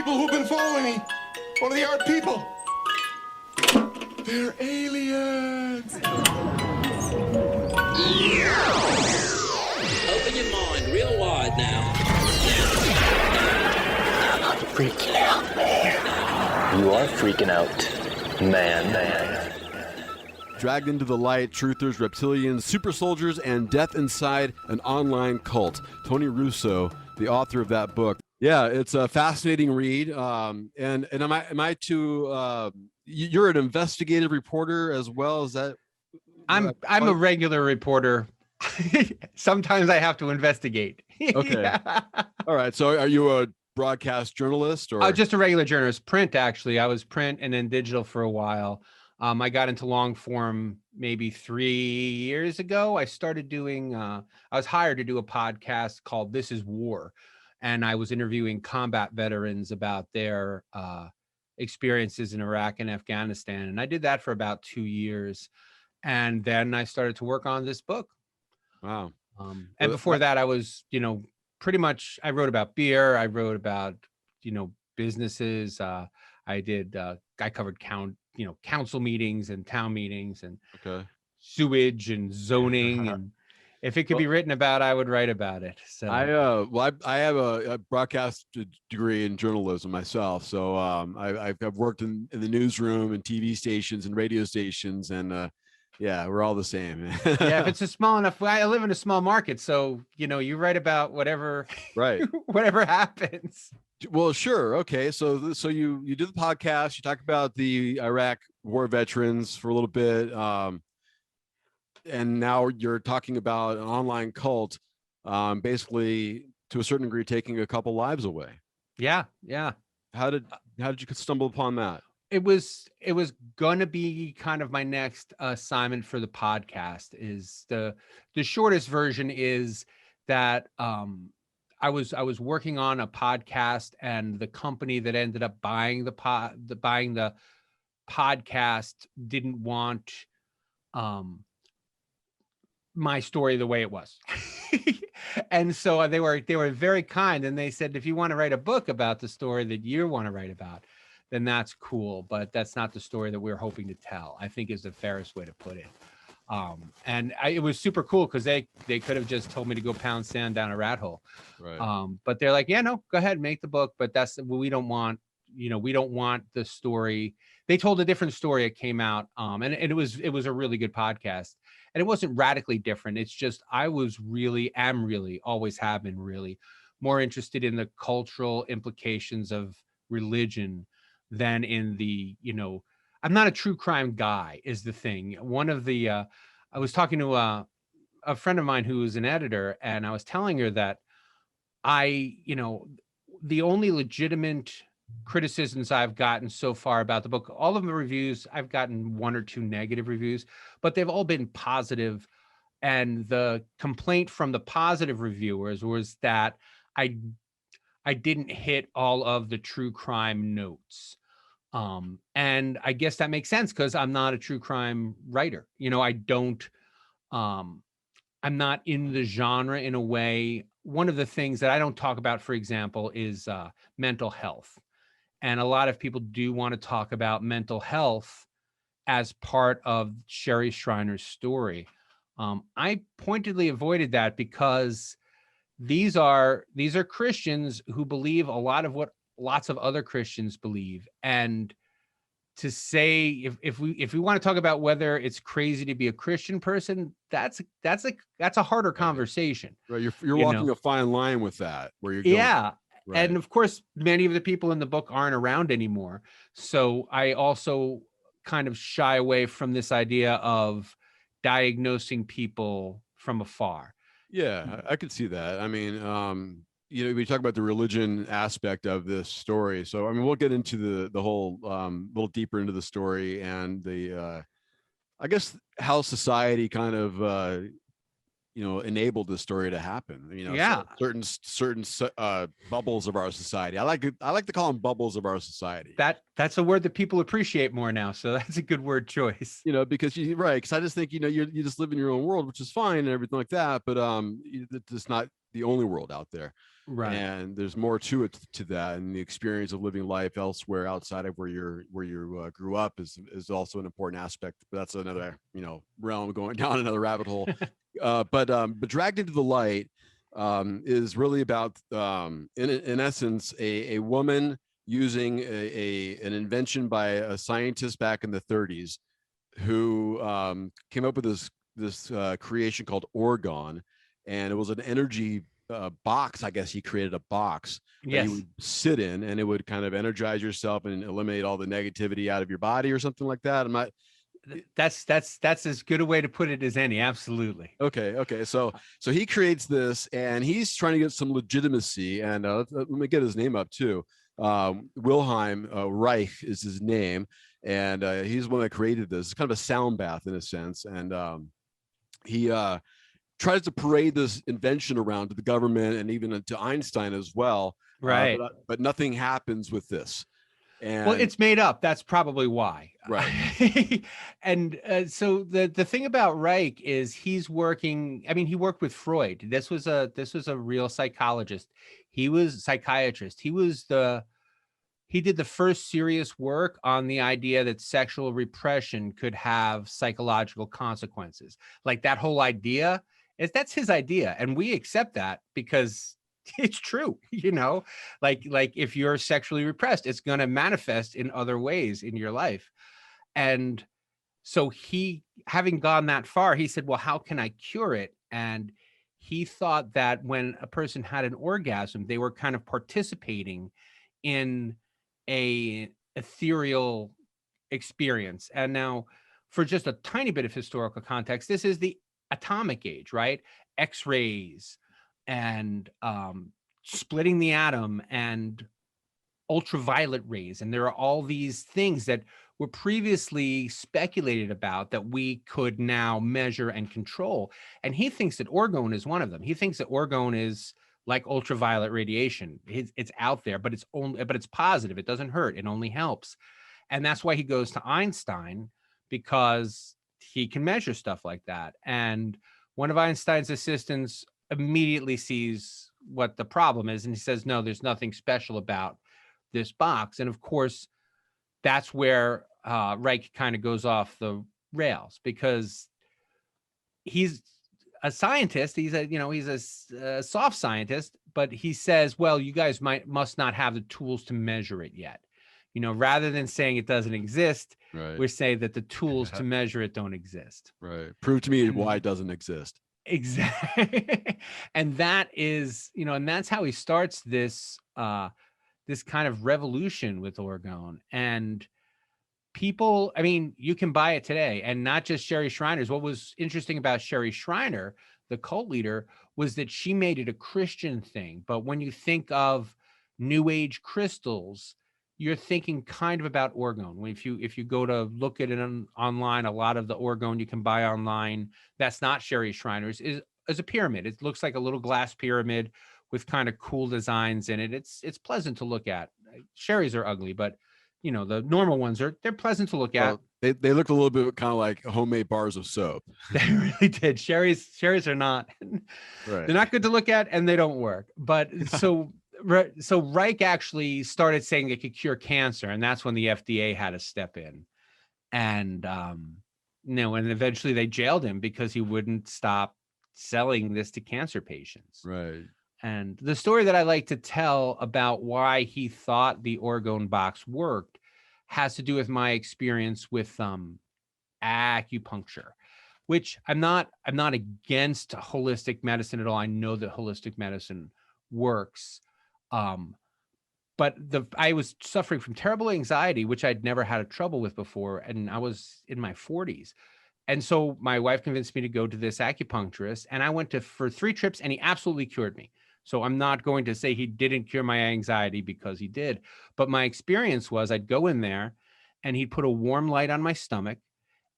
people who've been following me. What are the art people? They're aliens. Open your mind real wide now. I'm freaking out, man. You are freaking out, man. Dragged into the light, truthers, reptilians, super soldiers, and death inside an online cult. Tony Russo, the author of that book. Yeah, it's a fascinating read. And am I to you're an investigative reporter as well? Is that? I'm a regular reporter. Sometimes I have to investigate. Okay. Yeah. All right. So are you a broadcast journalist or just a regular journalist? Print, actually. I was print and then digital for a while. I got into long form maybe 3 years ago. I started doing, I was hired to do a podcast called This Is War. And I was interviewing combat veterans about their experiences in Iraq and Afghanistan. And I did that for about 2 years. And then I started to work on this book. Wow. And before that, I was, pretty much, I wrote about beer. I wrote about, businesses. I covered council meetings and town meetings and sewage and zoning. And if it could be written about, I would write about it. So I have a broadcast degree in journalism myself. So I've worked in the newsroom and TV stations and radio stations, and yeah, we're all the same. Yeah, if it's a small enough, I live in a small market, so you write about whatever, right? Whatever happens. Well, sure. Okay. So you do the podcast, you talk about the Iraq war veterans for a little bit. And now you're talking about an online cult, basically to a certain degree, taking a couple lives away. Yeah. How did you stumble upon that? It was going to be kind of my next assignment for the podcast. Is the shortest version is that, I was working on a podcast, and the company that ended up buying the podcast didn't want my story the way it was. And so they were very kind, and they said, if you want to write a book about the story that you want to write about, then that's cool, but that's not the story that we're hoping to tell, I think is the fairest way to put it. It was super cool because they could have just told me to go pound sand down a rat hole. Right. But they're like, yeah, no, go ahead, make the book. But we don't want the story. They told a different story. It came out. And it was a really good podcast, and it wasn't radically different. It's just, I was always have been really more interested in the cultural implications of religion than in the, I'm not a true crime guy is the thing. One of the, I was talking to a friend of mine who was an editor, and I was telling her that the only legitimate criticisms I've gotten so far about the book, all of the reviews, I've gotten 1 or 2 negative reviews, but they've all been positive. And the complaint from the positive reviewers was that I didn't hit all of the true crime notes. And I guess that makes sense because I'm not a true crime writer. I'm not in the genre in a way. One of the things that I don't talk about, for example, is mental health. And a lot of people do want to talk about mental health as part of Sherry Schreiner's story. I pointedly avoided that because these are Christians who believe a lot of what lots of other Christians believe. And to say, if we want to talk about whether it's crazy to be a Christian person, that's a harder conversation. Right. You're walking a fine line with that, where you're going. Yeah. Right. And of course, many of the people in the book aren't around anymore. So I also kind of shy away from this idea of diagnosing people from afar. Yeah, I could see that. I mean, we talk about the religion aspect of this story. So, I mean, we'll get into the whole, little deeper into the story and the, I guess, how society kind of, enabled this story to happen. Yeah. Certain bubbles of our society. I like to call them bubbles of our society. That's a word that people appreciate more now. So that's a good word choice. Because because I just think you just live in your own world, which is fine and everything like that. But it's not the only world out there. Right. And there's more to it to that, and the experience of living life elsewhere outside of where you grew up is also an important aspect. But that's another realm, going down another rabbit hole. But Dragged into the Light is really about in essence a woman using an invention by a scientist back in the 30s who came up with this creation called orgone, and it was an energy box. I guess he created a box that Yes. you would sit in, and it would kind of energize yourself and eliminate all the negativity out of your body or something like that. I'm not. That's as good a way to put it as any. Absolutely. Okay. So he creates this, and he's trying to get some legitimacy. And let me get his name up too. Wilhelm Reich is his name, and he's the one that created this. It's kind of a sound bath in a sense, and he tries to parade this invention around to the government and even to Einstein as well. Right. But nothing happens with this. And well, it's made up. That's probably why. Right. And so the thing about Reich is he's working. I mean, he worked with Freud. This was a real psychologist. He was a psychiatrist. He did the first serious work on the idea that sexual repression could have psychological consequences. Like that whole idea that's his idea. And we accept that because it's true, like if you're sexually repressed, it's going to manifest in other ways in your life. And so he, having gone that far, he said, well, how can I cure it? And he thought that when a person had an orgasm, they were kind of participating in a ethereal experience. And now, for just a tiny bit of historical context, this is the atomic age, right? X-rays and splitting the atom and ultraviolet rays. And there are all these things that were previously speculated about that we could now measure and control. And he thinks that orgone is one of them. He thinks that orgone is like ultraviolet radiation. It's out there, but it's positive. It doesn't hurt. It only helps. And that's why he goes to Einstein, because he can measure stuff like that. And one of Einstein's assistants immediately sees what the problem is, and he says, no, there's nothing special about this box. And of course, that's where Reich kind of goes off the rails, because he's a scientist. He's a soft scientist, but he says, well, you guys must not have the tools to measure it yet. Rather than saying it doesn't exist, right, we say that the tools to measure it don't exist. Right. Prove to me why it doesn't exist. Exactly. And that is, and that's how he starts this this kind of revolution with orgone. And people, I mean, you can buy it today, and not just Sherry Shriner's. What was interesting about Sherry Shriner, the cult leader, was that she made it a Christian thing. But when you think of New Age crystals, you're thinking kind of about orgone. If you go to look at it online, a lot of the orgone you can buy online that's not Sherry Shriner's is a pyramid. It looks like a little glass pyramid with kind of cool designs in it. It's pleasant to look at. Sherry's are ugly, but the normal ones they're pleasant to look at. They look a little bit kind of like homemade bars of soap. They really did. Sherry's are not. Right. They're not good to look at, and they don't work. But so Reich actually started saying it could cure cancer, and that's when the FDA had to step in. And and eventually they jailed him because he wouldn't stop selling this to cancer patients. Right. And the story that I like to tell about why he thought the orgone box worked has to do with my experience with acupuncture, which I'm not against holistic medicine at all. I know that holistic medicine works. But I was suffering from terrible anxiety, which I'd never had a trouble with before. And I was in my 40s. And so my wife convinced me to go to this acupuncturist, and I went for 3 trips, and he absolutely cured me. So I'm not going to say he didn't cure my anxiety, because he did. But my experience was I'd go in there and he'd put a warm light on my stomach,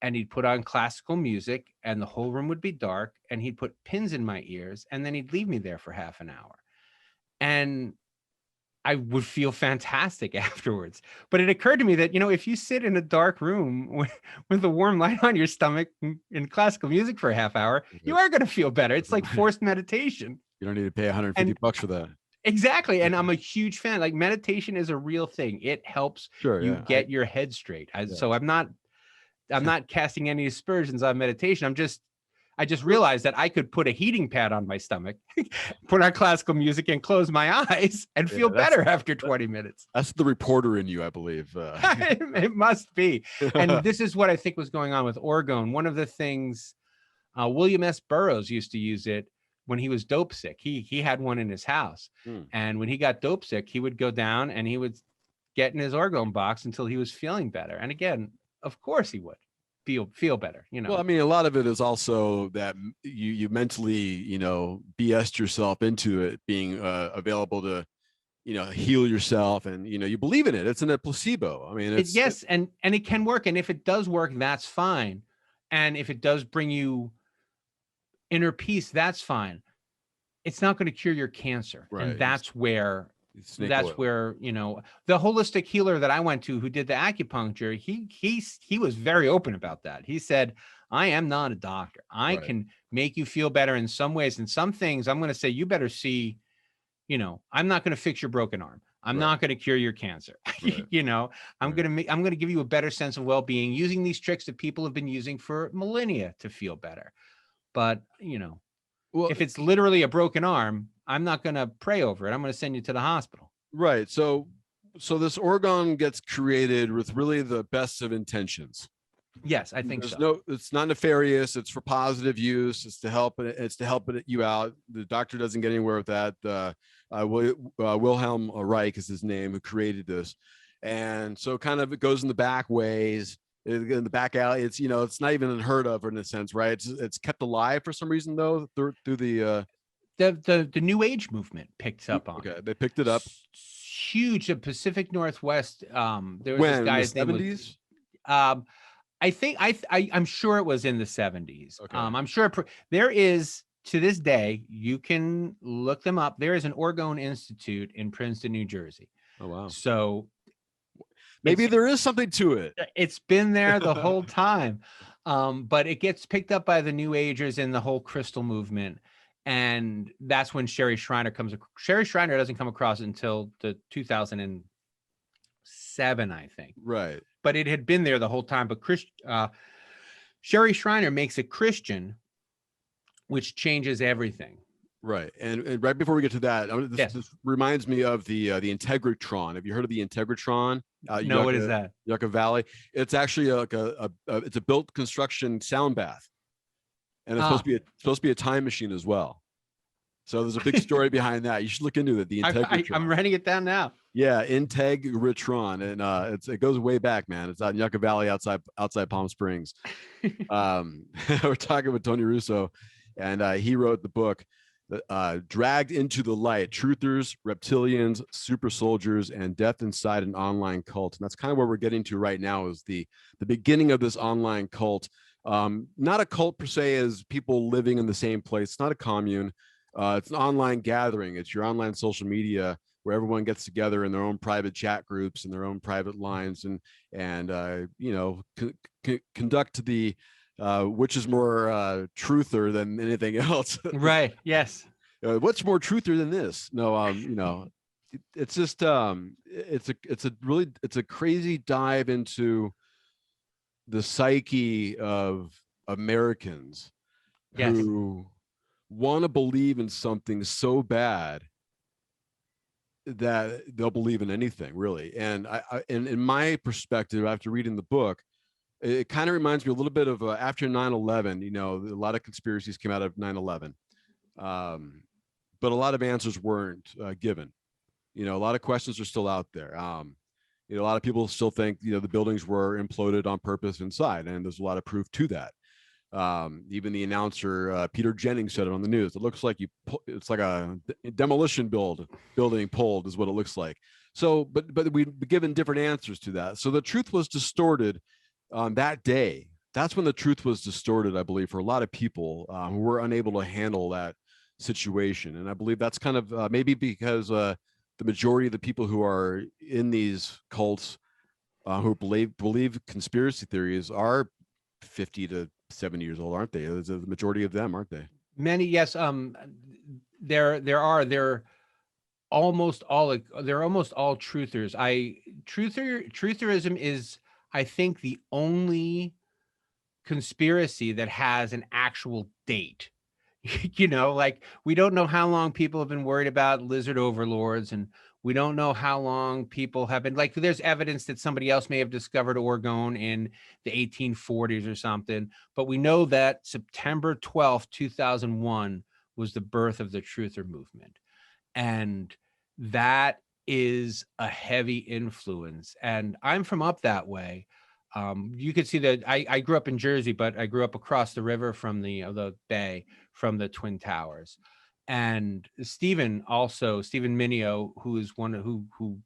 and he'd put on classical music, and the whole room would be dark, and he'd put pins in my ears, and then he'd leave me there for half an hour. And I would feel fantastic afterwards. But it occurred to me that, if you sit in a dark room with a warm light on your stomach in classical music for a half hour, you are going to feel better. It's like forced meditation. You don't need to pay 150 And bucks for that. exactly. And I'm a huge fan. Like meditation is a real thing. It helps Sure. you Yeah. get your head straight. Yeah. So I'm not casting any aspersions on meditation. I just realized that I could put a heating pad on my stomach, put on classical music and close my eyes and feel better after 20 minutes. That's the reporter in you, I believe. It must be. And this is what I think was going on with orgone. One of the things, William S. Burroughs used to use it when he was dope sick. He had one in his house. And when he got dope sick, he would go down and he would get in his orgone box until he was feeling better. And again, of course he would feel better, you know. Well, I mean, a lot of it is also that you mentally, BS'd yourself into it being available to, heal yourself, and you believe in it. It's in a placebo. I mean, Yes, and it can work, and if it does work, that's fine. And if it does bring you inner peace, that's fine. It's not going to cure your cancer, Right. And that's where oil. The holistic healer that I went to who did the acupuncture, he was very open about that. He said, I am not a doctor. I can make you feel better in some ways, and some things I'm going to say you better see. I'm not going to fix your broken arm. I'm not going to cure your cancer. I'm going to give you a better sense of well-being using these tricks that people have been using for millennia to feel better. But well, if it's literally a broken arm, I'm not going to pray over it. I'm going to send you to the hospital. Right. So this orgone gets created with really the best of intentions. Yes, I think so. It's not nefarious. It's for positive use. It's to help you out. The doctor doesn't get anywhere with that. Wilhelm Reich is his name, who created this. And so kind of it goes in the back ways, in the back alley. It's, it's not even unheard of in a sense, right? It's kept alive for some reason though, through the New Age movement picked up on. Okay, they picked it up. Huge. The Pacific Northwest. There was this guy's name. In the 70s. I think I'm sure it was in the 70s. Okay. I'm sure there is, to this day, you can look them up. There is an Orgone Institute in Princeton, New Jersey. Oh wow. So maybe there is something to it. It's been there the whole time. But it gets picked up by the New Agers and the whole crystal movement. And that's when Sherry Shriner Sherry Shriner doesn't come across it until the 2007, I think. Right. But it had been there the whole time. But Sherry Shriner makes it Christian, which changes everything. Right. And right before we get to that, this reminds me of the Integratron. Have you heard of the Integratron? No, what is that? Yucca Valley. It's actually it's a built construction sound bath. And it's supposed to be a time machine as well. So there's a big story behind that. You should look into it. The Integratron. I'm writing it down now. Yeah, Integratron, and it goes way back, man. It's out in Yucca Valley, outside Palm Springs. We're talking with Tony Russo, and he wrote the book, "Dragged into the Light: Truthers, Reptilians, Super Soldiers, and Death Inside an Online Cult." And that's kind of where we're getting to right now, is the beginning of this online cult. Not a cult per se as people living in the same place. It's not a commune. It's an online gathering. It's your online social media where everyone gets together in their own private chat groups and their own private lines and conduct the which is more truther than anything else. Right. Yes. What's more truther than this? No, it's just it's a crazy dive into the psyche of Americans who want to believe in something so bad that they'll believe in anything, really. And in my perspective, after reading the book, it kind of reminds me a little bit of after 9/11. A lot of conspiracies came out of 9/11, but a lot of answers weren't given. A lot of questions are still out there. A lot of people still think the buildings were imploded on purpose inside, and there's a lot of proof to that. Even the announcer Peter Jennings said it on the news. It looks like it's like a demolition building pulled is what it looks like. So, but we've given different answers to that. So the truth was distorted on that day. That's when the truth was distorted, I believe, for a lot of people who were unable to handle that situation. And I believe that's kind of maybe because the majority of the people who are in these cults who believe conspiracy theories are 50 to 70 years old, aren't they? The majority of them, aren't they? Many, yes. they're almost all truthers. Trutherism is, I think, the only conspiracy that has an actual date. Like, we don't know how long people have been worried about lizard overlords, and we don't know how long people have been, like, there's evidence that somebody else may have discovered Oregon in the 1840s or something, but we know that September 12th, 2001 was the birth of the truther movement. And that is a heavy influence. And I'm from up that way. You could see that I grew up in Jersey, but I grew up across the river from the bay, from the Twin Towers. And Stephen Minio, who is one who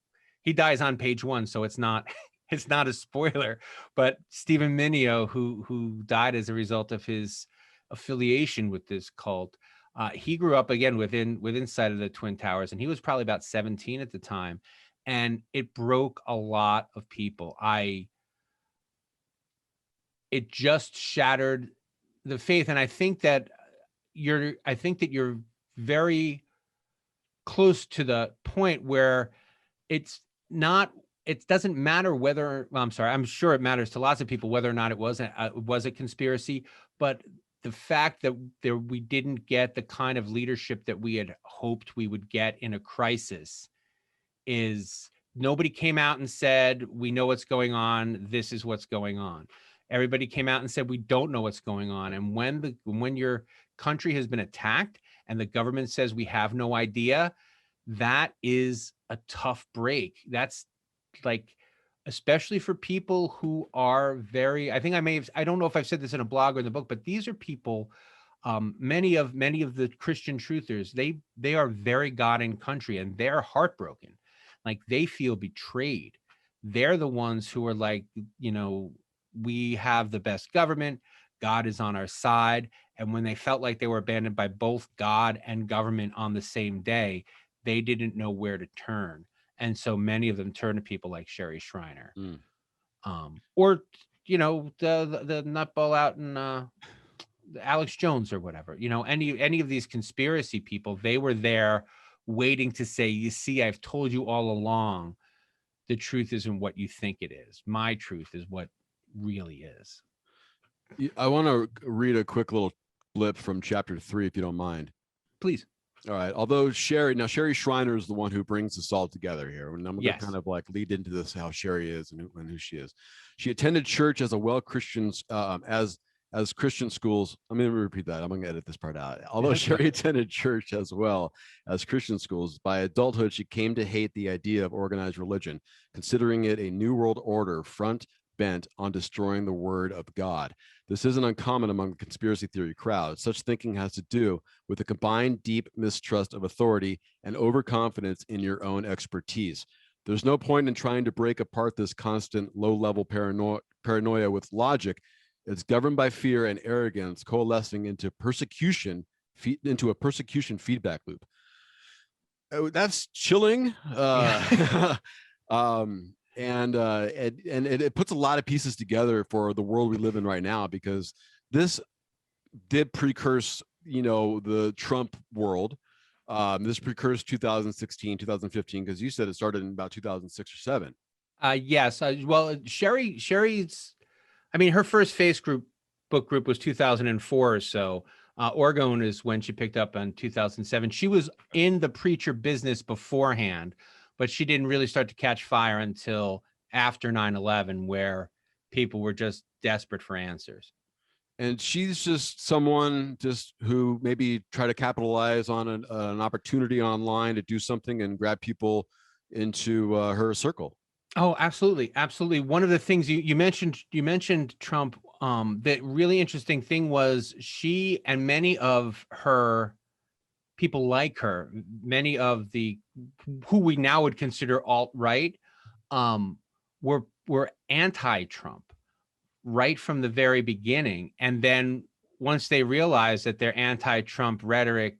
he dies on page 1, so it's not it's not a spoiler, but Stephen Minio, who died as a result of his affiliation with this cult, he grew up again within sight of the Twin Towers, and he was probably about 17 at the time, and it broke a lot of people. It just shattered the faith, and I think that you're very close to the point where it doesn't matter whether, well, I'm sorry, I'm sure it matters to lots of people whether or not it was a conspiracy, but the fact that we didn't get the kind of leadership that we had hoped we would get in a crisis is, nobody came out and said, we know what's going on, this is what's going on. Everybody came out and said, we don't know what's going on. And when your country has been attacked and the government says we have no idea, that is a tough break. That's like, especially for people who are very, I don't know if I've said this in a blog or in the book, but these are people, many of the Christian truthers, they are very God and country, and they're heartbroken. Like, they feel betrayed. They're the ones who are like, we have the best government, God is on our side. And when they felt like they were abandoned by both God and government on the same day, they didn't know where to turn. And so many of them turn to people like Sherry Shriner, or, the nutball out in Alex Jones or whatever, any of these conspiracy people. They were there waiting to say, you see, I've told you all along, the truth isn't what you think it is. My truth is what really is. I want to read a quick little blip from chapter 3, if you don't mind. Please. All right. Although Sherry Shriner is the one who brings us all together here, and I'm going to kind of like lead into this, how Sherry is and who she is. She attended church as a Christians as Christian schools. I'm going to repeat that. I'm going to edit this part out. Although Sherry attended church as well as Christian schools, by adulthood she came to hate the idea of organized religion, considering it a new world order bent on destroying the word of God. This isn't uncommon among the conspiracy theory crowd. Such thinking has to do with a combined deep mistrust of authority and overconfidence in your own expertise. There's no point in trying to break apart this constant low-level paranoia with logic. It's governed by fear and arrogance, coalescing into a persecution feedback loop. That's chilling. And it puts a lot of pieces together for the world we live in right now, because this did precurse, the Trump world. This precursed 2016, 2015, because you said it started in about 2006 or 7. Yes. Well, Sherry's, her first book group was 2004 or so. Oregon is when she picked up in 2007. She was in the preacher business beforehand, but she didn't really start to catch fire until after 9/11, where people were just desperate for answers. And she's just someone who maybe try to capitalize on an opportunity online to do something and grab people into her circle. Oh, absolutely. Absolutely. One of the things you mentioned Trump. The really interesting thing was, she and many of her people like her, many of who we now would consider alt-right, were anti-Trump right from the very beginning. And then once they realized that their anti-Trump rhetoric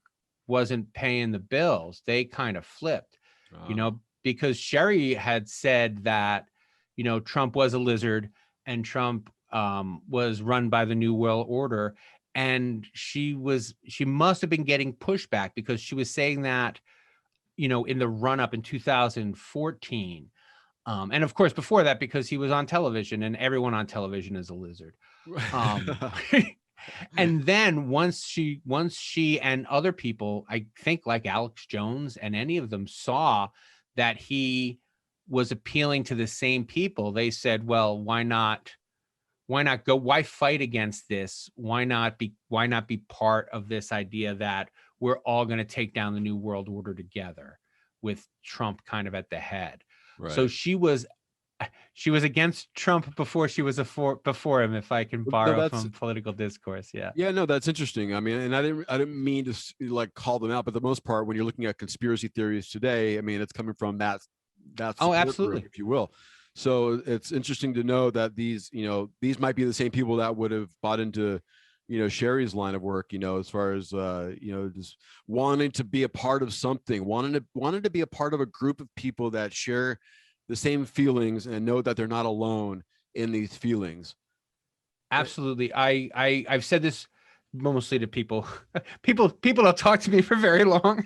wasn't paying the bills, they kind of flipped, because Sherry had said that, Trump was a lizard and Trump was run by the New World Order. and she must have been getting pushback because she was saying that, in the run up in 2014. And of course, before that, because he was on television, and everyone on television is a lizard. And then once she and other people, I think like Alex Jones and any of them, saw that he was appealing to the same people, they said, well, why not go? Why fight against this? Why not be part of this idea that we're all going to take down the new world order together with Trump kind of at the head? Right. So she was against Trump before she was before him, if I can borrow from political discourse. Yeah. Yeah, no, that's interesting. I mean, and I didn't mean to like call them out, but the most part, when you're looking at conspiracy theories today, I mean, it's coming from that Oh, support absolutely, group, if you will. So it's interesting to know that these might be the same people that would have bought into, Sherry's line of work, as far as, just wanting to be a part of something, wanting to be a part of a group of people that share the same feelings and know that they're not alone in these feelings. Absolutely. I've said this mostly to people. people don't talk to me for very long.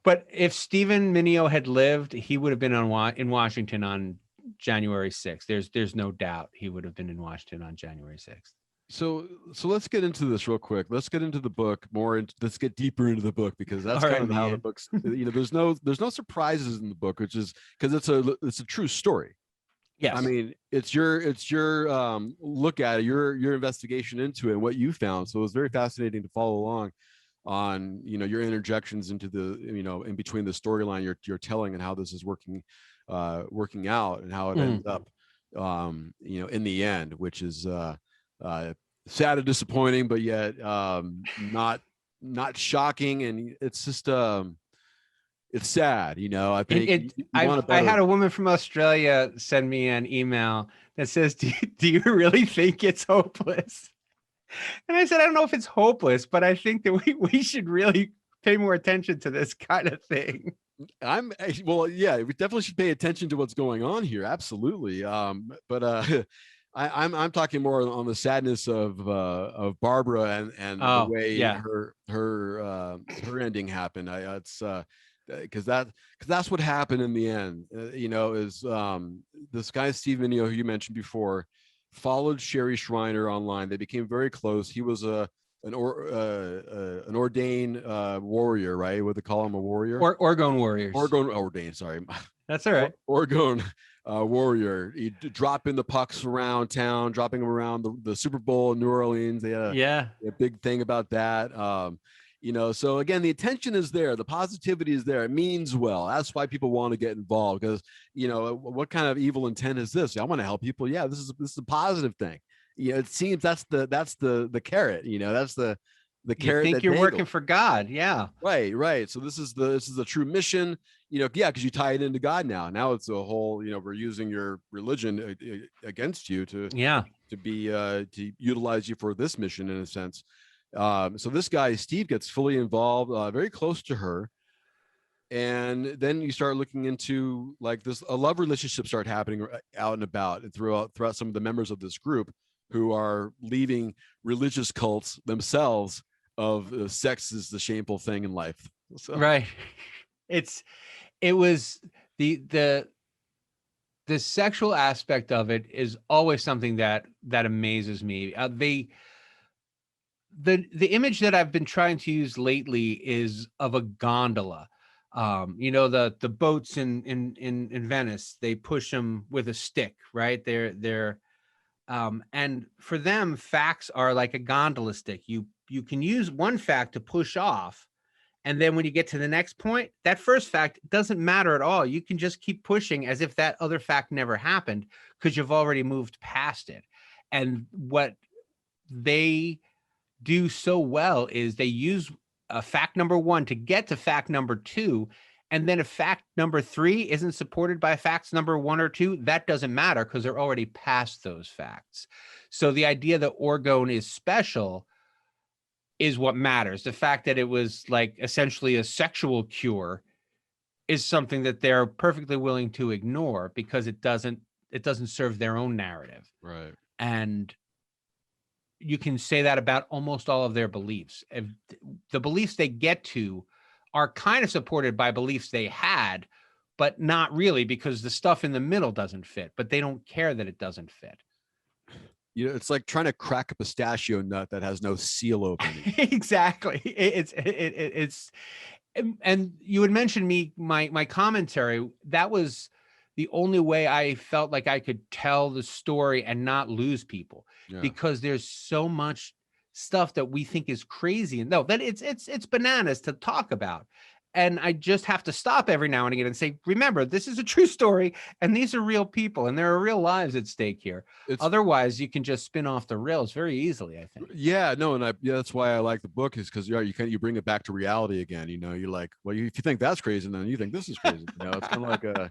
But if Stephen Mineo had lived, he would have been in Washington on January 6th. There's no doubt he would have been in Washington on January 6th. So let's get into this real quick. Let's get into the book more, and let's get deeper into the book, because that's kind of how the book's. There's no surprises in the book, which is because it's a true story. Yes. I mean, it's your look at it, your investigation into it, and what you found. So it was very fascinating to follow along on, your interjections into the, in between the storyline you're telling, and how this is working out, and how it ends up, in the end, which is sad and disappointing, but yet not shocking. And it's just it's sad, I think I had a woman from Australia send me an email that says, do you really think it's hopeless? And I said, I don't know if it's hopeless, but I think that we should really pay more attention to this kind of thing. Well, yeah, we definitely should pay attention to what's going on here. Absolutely. But I'm talking more on the sadness of Barbara and the way her ending happened. It's because that's what happened in the end. Is this guy Steve Mineo, who you mentioned before, followed Sherry Shriner online. They became very close. He was an ordained warrior, right? What they call him, a warrior? Orgone warriors. Ordained, sorry. That's all right. Orgone warrior. He dropping the pucks around town, dropping them around the Super Bowl in New Orleans. They had a big thing about that. So again, the attention is there, the positivity is there. It means well. That's why people want to get involved, because what kind of evil intent is this? I want to help people. Yeah, this is a positive thing. It seems that's the carrot. That's the carrot. You think you're working for God? Yeah. Right. So this is the true mission. Because you tie it into God now. Now it's a whole. We're using your religion against you to be to utilize you for this mission, in a sense. So this guy Steve gets fully involved, very close to her, and then you start looking into like a love relationship start happening out and about, and throughout some of the members of this group who are leaving religious cults themselves of sex is the shameful thing in life. So. Right. It was the sexual aspect of it is always something that amazes me. The image that I've been trying to use lately is of a gondola. The boats in Venice, they push them with a stick, right? They're and for them, facts are like a gondola stick. You can use one fact to push off, and then when you get to the next point, that first fact doesn't matter at all. You can just keep pushing as if that other fact never happened, because you've already moved past it. And what they do so well is they use fact number one to get to fact number two. And then if fact number three isn't supported by facts number one or two, that doesn't matter, because they're already past those facts. So the idea that orgone is special is what matters. The fact that it was like essentially a sexual cure is something that they're perfectly willing to ignore, because it doesn't serve their own narrative. Right. And you can say that about almost all of their beliefs. If the beliefs they get to are kind of supported by beliefs they had, but not really, because the stuff in the middle doesn't fit, but they don't care that it doesn't fit. You know, it's like trying to crack a pistachio nut that has no seal opening. Exactly. It's and you had mentioned my commentary. That was the only way I felt like I could tell the story and not lose people, Yeah. because there's so much stuff that we think is crazy, and no, that it's bananas to talk about. And I just have to stop every now and again and say, remember, this is a true story, and these are real people, and there are real lives at stake here. It's Otherwise, you can just spin off the rails very easily, I think. yeah, no, and that's why I like the book, is because you bring it back to reality again. You know, you're like, well, if you think that's crazy, then you think this is crazy. You know, it's kind of like a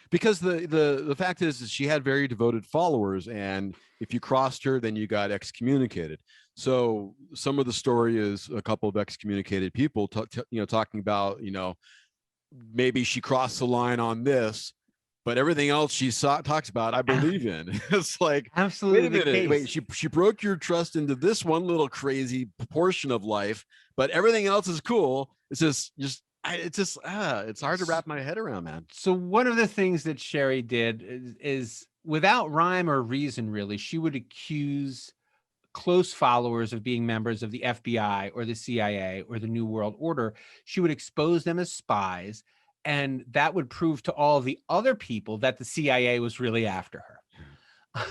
because the fact is she had very devoted followers, and if you crossed her, then you got excommunicated. So some of the story is a couple of excommunicated people, talking about, maybe she crossed the line on this, but everything else she talks about, I believe in. It's like, Absolutely, wait a minute, wait, case. she broke your trust into this one little crazy portion of life, but everything else is cool. It's it's hard to wrap my head around, man. So one of the things that Sherry did is without rhyme or reason, really, she would accuse close followers of being members of the FBI or the CIA or the New World Order. She would expose them as spies, and that would prove to all of the other people that the CIA was really after her.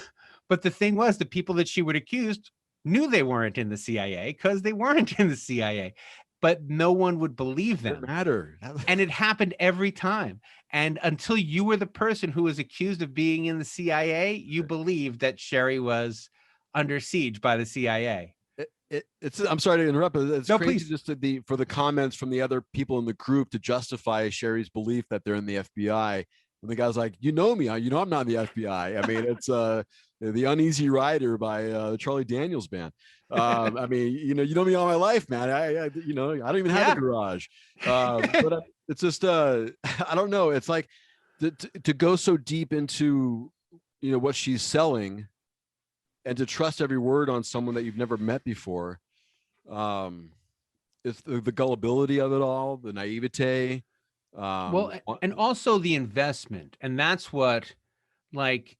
But the thing was, the people that she would accuse knew they weren't in the CIA, because they weren't in the CIA, but no one would believe Doesn't them. matter. And it happened every time. And until you were the person who was accused of being in the CIA, you believed that Sherry was under siege by the CIA. I'm sorry to interrupt, but it's No, crazy please. just for the comments from the other people in the group to justify Sherry's belief that they're in the FBI. And the guy's like, you know me, I'm not in the FBI. I mean, it's the Uneasy Rider by Charlie Daniels Band. I mean, you know me all my life, man. I don't even have a garage. But it's just I don't know. It's like to go so deep into what she's selling, and to trust every word on someone that you've never met before. It's the gullibility of it all, the naivete. Well, and also the investment. And that's what, like,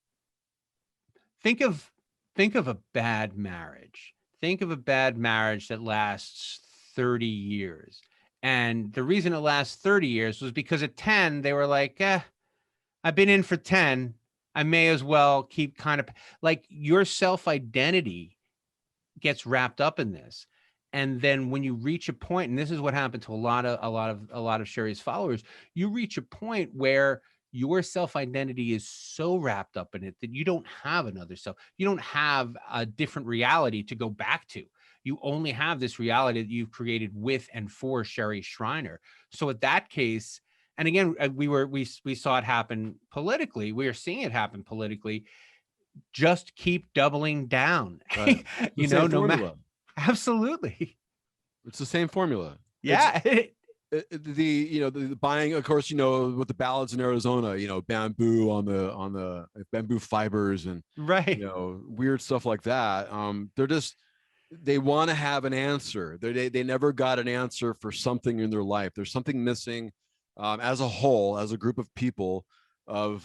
think of a bad marriage. Think of a bad marriage that lasts 30 years. And the reason it lasts 30 years was because at 10, they were like, I've been in for 10. I may as well keep kind of like your self-identity gets wrapped up in this. And then when you reach a point, and this is what happened to a lot of Sherry's followers, you reach a point where your self-identity is so wrapped up in it that you don't have another self. You don't have a different reality to go back to. You only have this reality that you've created with and for Sherry Shriner. So at that case, and again, we saw it happen politically. We are seeing it happen politically. Just keep doubling down. Right. No matter. Absolutely. It's the same formula. Yeah. The buying, of course, with the ballads in Arizona, bamboo on the bamboo fibers and right. Weird stuff like that. They want to have an answer. They never got an answer for something in their life. There's something missing, as a whole, as a group of people, of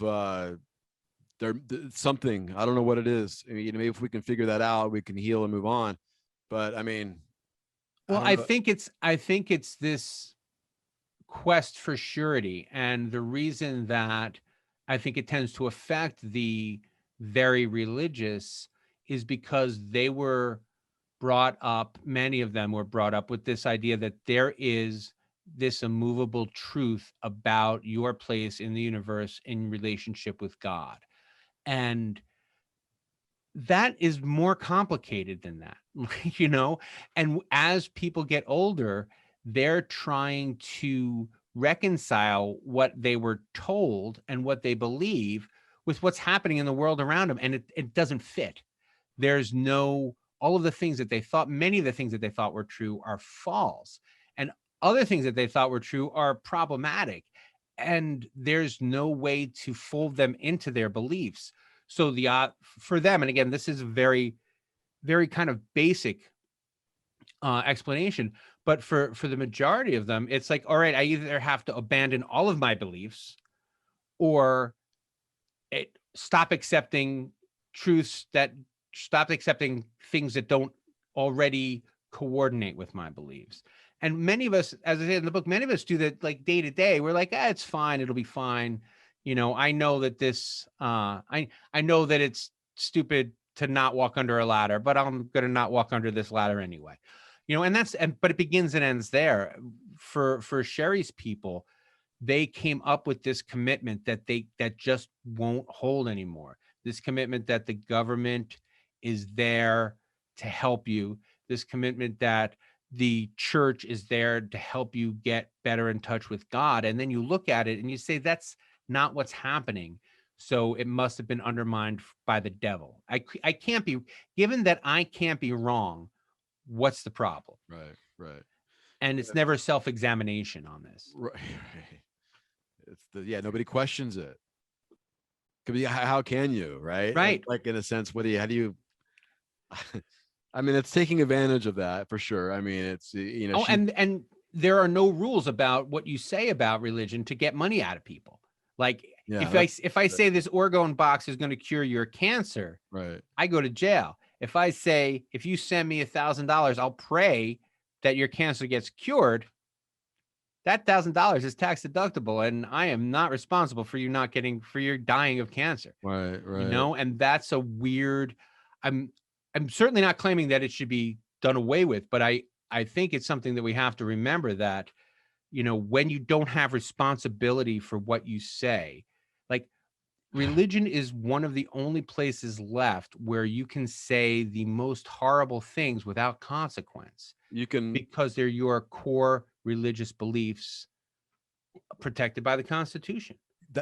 something. I don't know what it is. I mean, maybe if we can figure that out, we can heal and move on. But I mean, well, I think it's this quest for surety, and the reason that I think it tends to affect the very religious is because they were brought up, many of them were brought up with this idea that there is this immovable truth about your place in the universe in relationship with God. And that is more complicated than that, and as people get older, they're trying to reconcile what they were told and what they believe with what's happening in the world around them. And it doesn't fit. There's all of the things that they thought, many of the things that they thought were true are false. And other things that they thought were true are problematic. And there's no way to fold them into their beliefs. So for them, and again, this is very, very kind of basic explanation. But for the majority of them, it's like, all right, I either have to abandon all of my beliefs or stop accepting stop accepting things that don't already coordinate with my beliefs. And many of us, as I said in the book, many of us do that like day to day. We're like, it's fine. It'll be fine. I know that this, I know that it's stupid to not walk under a ladder, but I'm going to not walk under this ladder anyway. But it begins and ends there. For Sherry's people, they came up with this commitment that just won't hold anymore. This commitment that the government is there to help you. This commitment that the church is there to help you get better in touch with God. And then you look at it and you say, that's not what's happening. So it must have been undermined by the devil. I can't be, given that I can't be wrong, what's the problem? Right. And it's never self-examination on this. Right. It's nobody questions it. Could be, how can you, right? Right. Like in a sense, how do you, I mean, it's taking advantage of that for sure. I mean, it's, and there are no rules about what you say about religion to get money out of people. Like if I say this orgone box is going to cure your cancer, right, I go to jail. If I say, if you send me $1,000, I'll pray that your cancer gets cured, that $1,000 is tax deductible, and I am not responsible for your dying of cancer. Right. And that's a weird. I'm certainly not claiming that it should be done away with, but I think it's something that we have to remember that, when you don't have responsibility for what you say, like religion is one of the only places left where you can say the most horrible things without consequence. Because they're your core religious beliefs protected by the Constitution.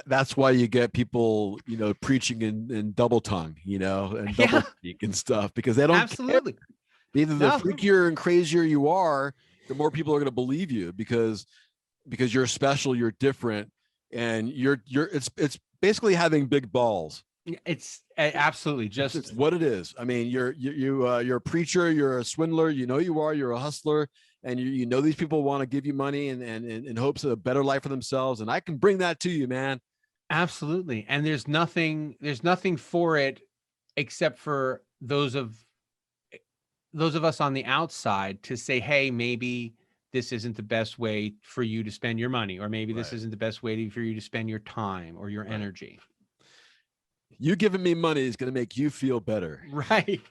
That's why you get people, preaching in double tongue, and double speak and stuff, because they don't absolutely care. Either the freakier and crazier you are, the more people are going to believe you because you're special, you're different, and it's basically having big balls. It's absolutely it's what it is. I mean, you're a preacher, you're a swindler, you're a hustler, and these people want to give you money and in hopes of a better life for themselves, and I can bring that to you, man. Absolutely. And there's nothing for it except for those of us on the outside to say, hey, maybe this isn't the best way for you to spend your money, or maybe this isn't the best way for you to spend your time or your energy. You giving me money is going to make you feel better. Right.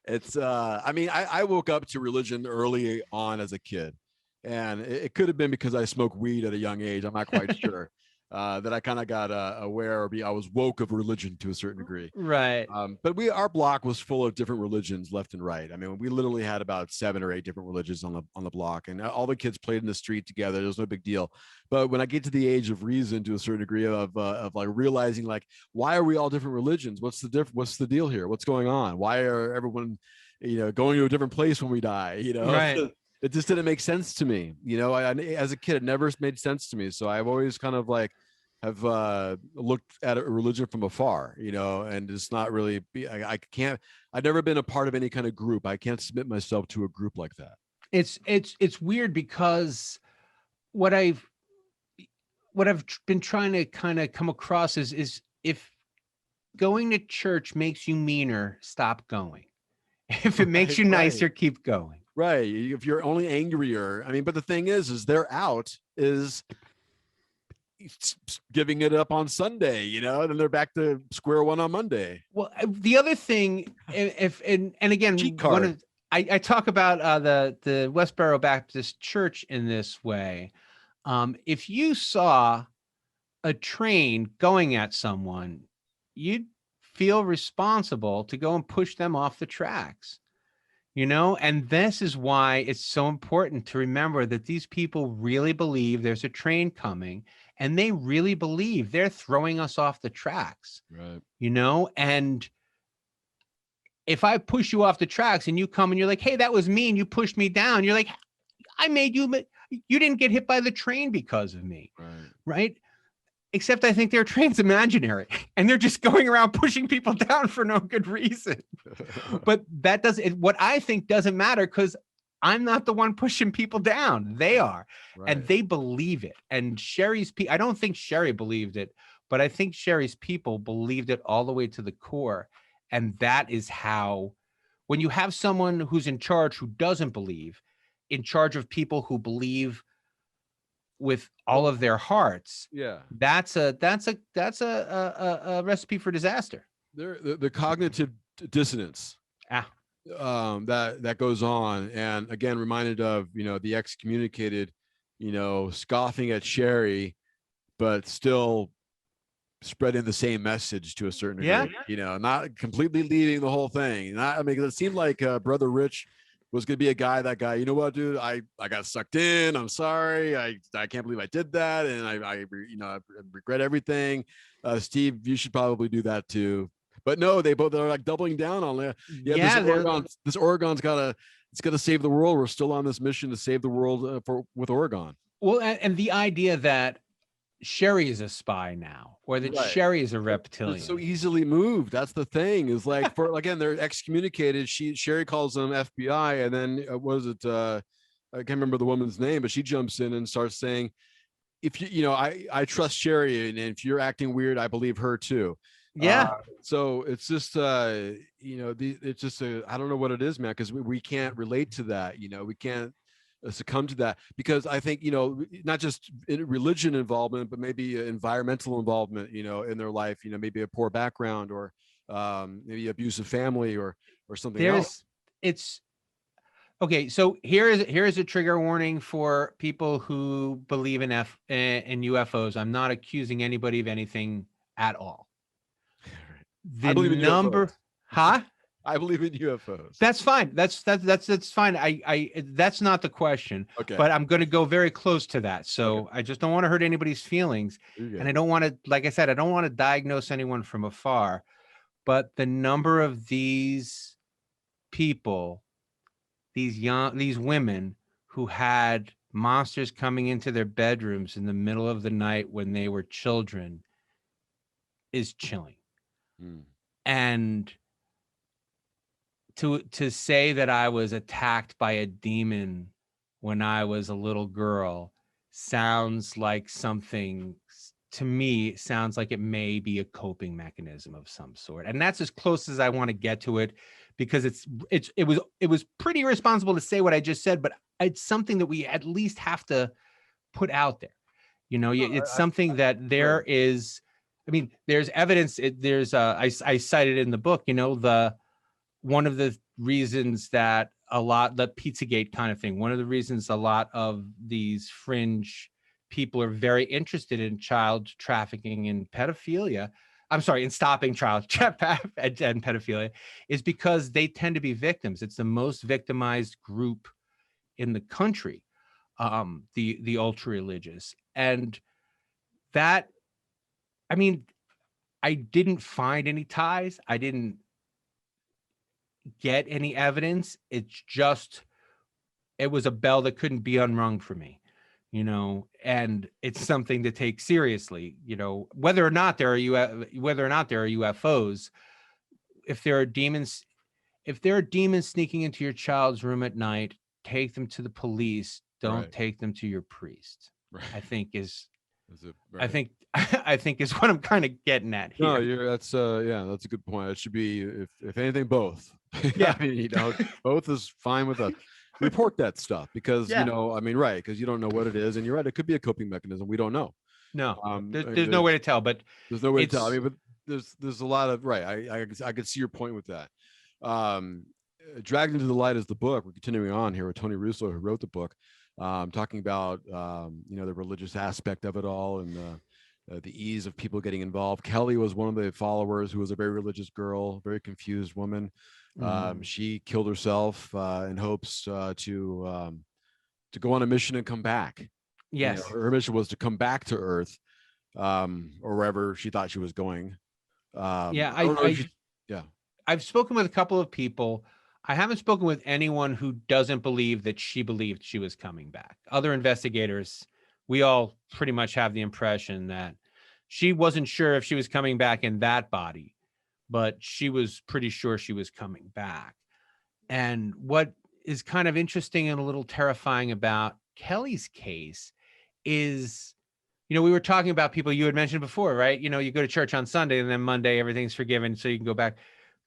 It's, I mean, I woke up to religion early on as a kid, and it could have been because I smoked weed at a young age. I'm not quite sure. That I kind of got aware, or I was woke of religion to a certain degree. Right. But our block was full of different religions left and right. I mean, we literally had about 7 or 8 different religions on the block, and all the kids played in the street together. There was no big deal. But when I get to the age of reason, to a certain degree of like realizing, like, why are we all different religions? What's the deal here? What's going on? Why are everyone, going to a different place when we die? Right. It just didn't make sense to me. I, as a kid, it never made sense to me. So I've always kind of like have looked at a religion from afar, and it's not really, I've never been a part of any kind of group. I can't submit myself to a group like that. It's weird because what I've been trying to kind of come across is if going to church makes you meaner, stop going. If it makes you nicer, keep going. Right. If you're only angrier, I mean, but the thing is they're out is giving it up on Sunday, then they're back to square one on Monday. Well, the other thing, and again, I talk about the Westboro Baptist Church in this way. If you saw a train going at someone, you'd feel responsible to go and push them off the tracks. And this is why it's so important to remember that these people really believe there's a train coming, and they really believe they're throwing us off the tracks. Right. And if I push you off the tracks and you come and you're like, hey, that was me, and you pushed me down, you're like, I made you didn't get hit by the train because of me. Right. Right. except I think they're transimaginary and they're just going around pushing people down for no good reason. But that doesn't, what I think doesn't matter because I'm not the one pushing people down. They are, and they believe it. And I don't think Sherry believed it, but I think Sherry's people believed it all the way to the core. And that is how, when you have someone who's in charge who doesn't believe, in charge of people who believe with all of their hearts, Yeah. that's a recipe for disaster. The cognitive dissonance that goes on, and again reminded of the excommunicated scoffing at Sherry, but still spreading the same message to a certain degree, not completely leading the whole thing. I mean, it seemed like Brother Rich was going to be that guy, you know what, dude, I got sucked in. I'm sorry. I can't believe I did that. And I regret everything. Steve, you should probably do that too. But no, they're like doubling down on that. Yeah. This Oregon's it's got to save the world. We're still on this mission to save the world with Oregon. Well, and the idea that Sherry is a spy now, or that Sherry is a reptilian. It's so easily moved. That's the thing, is like, again, they're excommunicated. Sherry calls them FBI, and then I can't remember the woman's name, but she jumps in and starts saying, if I trust Sherry, and if you're acting weird, I believe her too. Yeah. So it's just it's just I don't know what it is, man, because we can't relate to that. We can't succumb to that, because I think not just religion involvement, but maybe environmental involvement in their life, maybe a poor background, or maybe abusive family, or something else. It's okay. So here is a trigger warning for people who believe in UFOs. I'm not accusing anybody of anything at all. I believe in UFOs. I believe in UFOs. That's fine. That's fine. I that's not the question. Okay. But I'm going to go very close to that. So okay. I just don't want to hurt anybody's feelings. And I don't want to, like I said, I don't want to diagnose anyone from afar. But the number of these people, these women who had monsters coming into their bedrooms in the middle of the night when they were children is chilling. And to say that I was attacked by a demon when I was a little girl sounds like something, to me, sounds like it may be a coping mechanism of some sort. And that's as close as I want to get to it, because it was pretty irresponsible to say what I just said, but it's something that we at least have to put out there. It's something that there is, I mean, there's evidence. I cited in the book, one of the reasons that the Pizzagate kind of thing, one of the reasons a lot of these fringe people are very interested in child trafficking and pedophilia, in stopping child trafficking and pedophilia, is because they tend to be victims. It's the most victimized group in the country, the ultra religious. And that, I mean, I didn't find any ties. I didn't get any evidence. It was a bell that couldn't be unrung for me, and it's something to take seriously, whether or not there are UFOs. If there are demons sneaking into your child's room at night, take them to the police. Don't take them to your priest. I think is what I'm kind of getting at here. No, that's a good point. It should be, if anything, both. Yeah, I mean, both is fine with us. Report that stuff, because because you don't know what it is, and you're right, it could be a coping mechanism. We don't know. No, there's no way to tell. But there's no way to tell. I mean, but there's a lot of I could see your point with that. Dragged into the Light is the book. We're continuing on here with Tony Russo, who wrote the book, talking about the religious aspect of it all, and the ease of people getting involved. Kelly was one of the followers who was a very religious girl, very confused woman. She killed herself in hopes to go on a mission and come back. Yes. Her mission was to come back to Earth, or wherever she thought she was going. I've spoken with a couple of people. I haven't spoken with anyone who doesn't believe that she believed she was coming back. Other investigators, we all pretty much have the impression that she wasn't sure if she was coming back in that body, but she was pretty sure she was coming back. And what is kind of interesting and a little terrifying about Kelly's case is, we were talking about people you had mentioned before, right? You go to church on Sunday and then Monday everything's forgiven, so you can go back.